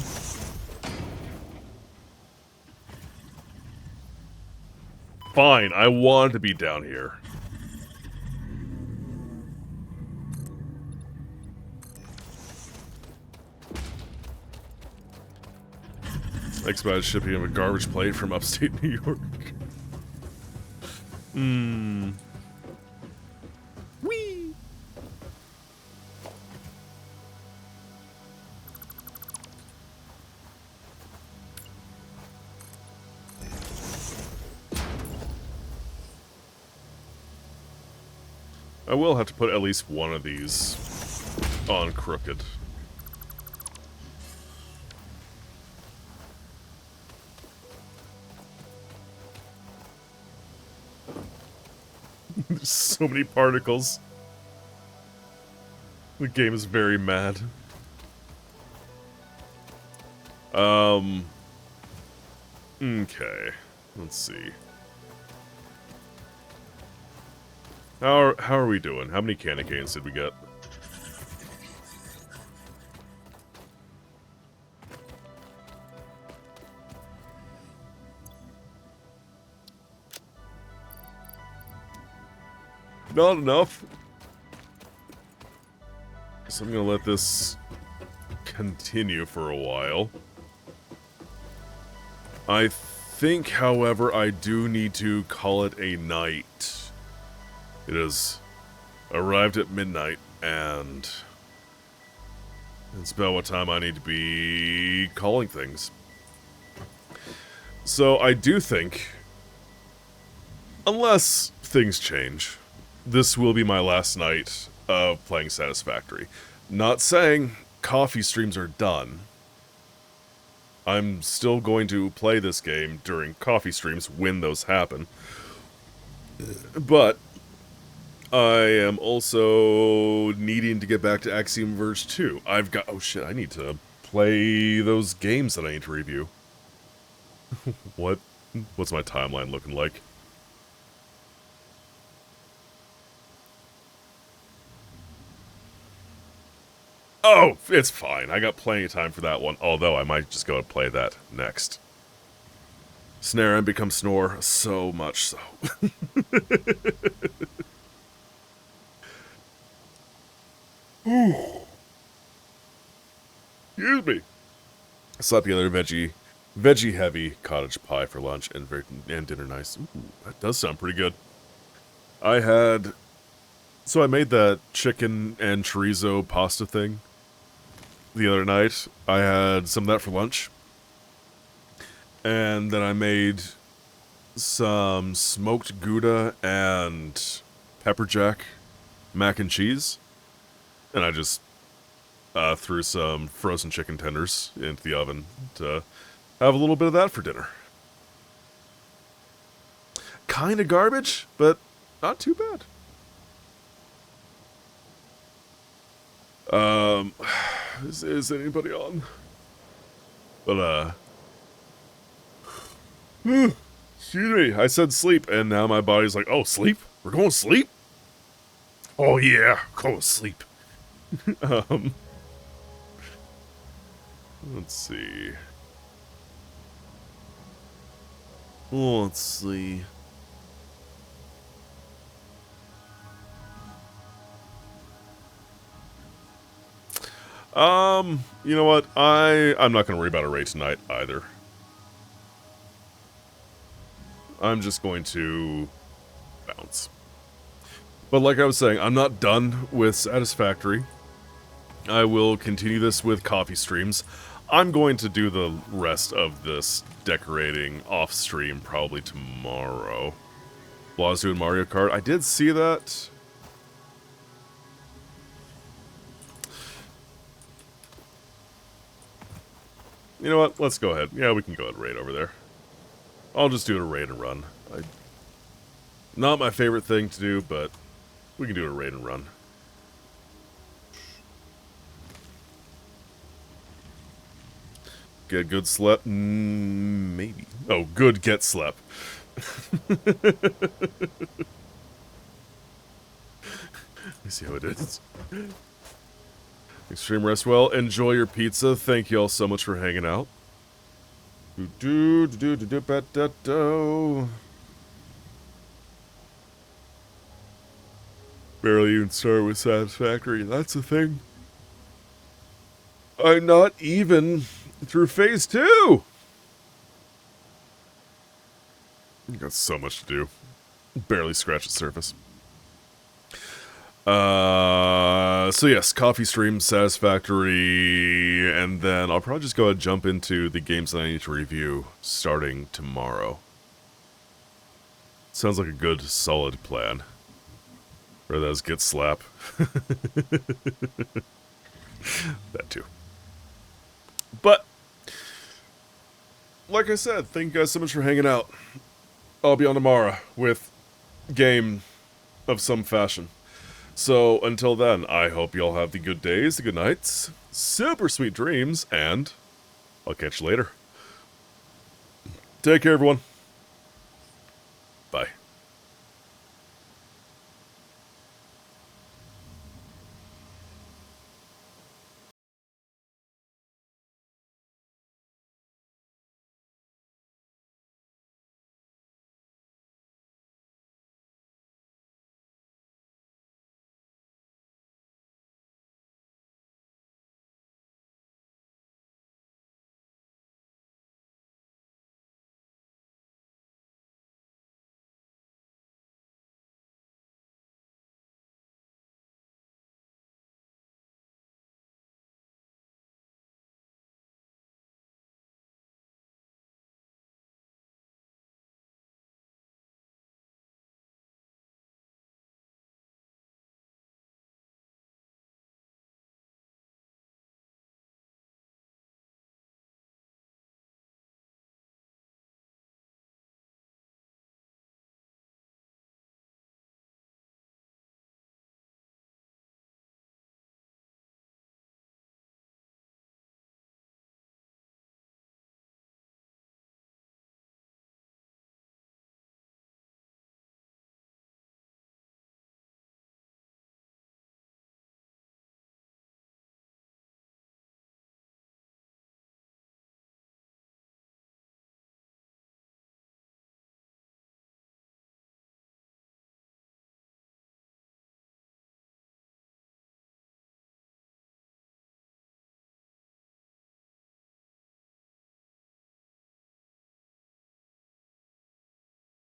Fine, I wanted to be down here. Expedited shipping of a garbage plate from upstate New York. Whee! I will have to put at least one of these on crooked. There's so many particles. The game is very mad. Okay. Let's see. How are we doing? How many candy canes did we get? Not enough. So I'm gonna let this continue for a while. I think, however, I do need to call it a night. It has arrived at midnight, and it's about what time I need to be calling things. So I do think, unless things change, this will be my last night of playing Satisfactory. Not saying coffee streams are done. I'm still going to play this game during coffee streams when those happen. But I am also needing to get back to Axiom Verge 2. I've got... Oh shit, I need to play those games that I need to review. What's my timeline looking like? Oh, it's fine. I got plenty of time for that one, although I might just go and play that next. Snare and become snore, so much so. Excuse me. I slept the other veggie heavy cottage pie for lunch and dinner nice. Ooh, that does sound pretty good. So I made that chicken and chorizo pasta thing the other night. I had some of that for lunch. And then I made some smoked Gouda and pepper jack mac and cheese. And I just threw some frozen chicken tenders into the oven to have a little bit of that for dinner. Kinda garbage, but not too bad. Is anybody on? But, excuse me, I said sleep, and now my body's like, oh, sleep? We're going to sleep? Oh, yeah, go to sleep. Let's see. Let's see. You know what? I'm not gonna worry about a raid tonight either. I'm just going to bounce. But like I was saying, I'm not done with Satisfactory. I will continue this with coffee streams. I'm going to do the rest of this decorating off stream probably tomorrow. Blaz doing Mario Kart. I did see that. You know what? Let's go ahead. Yeah, we can go ahead and raid over there. I'll just do a raid and run. Not my favorite thing to do, but we can do a raid and run. Get good slep? Maybe. Oh, good get slep. Let me see how it is. Extreme rest well. Enjoy your pizza. Thank you all so much for hanging out. Barely even start with Satisfactory. That's the thing. I'm not even through phase 2. Got so much to do. Barely scratched the surface. So yes, coffee stream, Satisfactory, and then I'll probably just go ahead and jump into the games that I need to review starting tomorrow. Sounds like a good, solid plan. Or that is get slap. That too. But, like I said, thank you guys so much for hanging out. I'll be on tomorrow with game of some fashion. So, until then, I hope you all have the good days, the good nights, super sweet dreams, and I'll catch you later. Take care, everyone.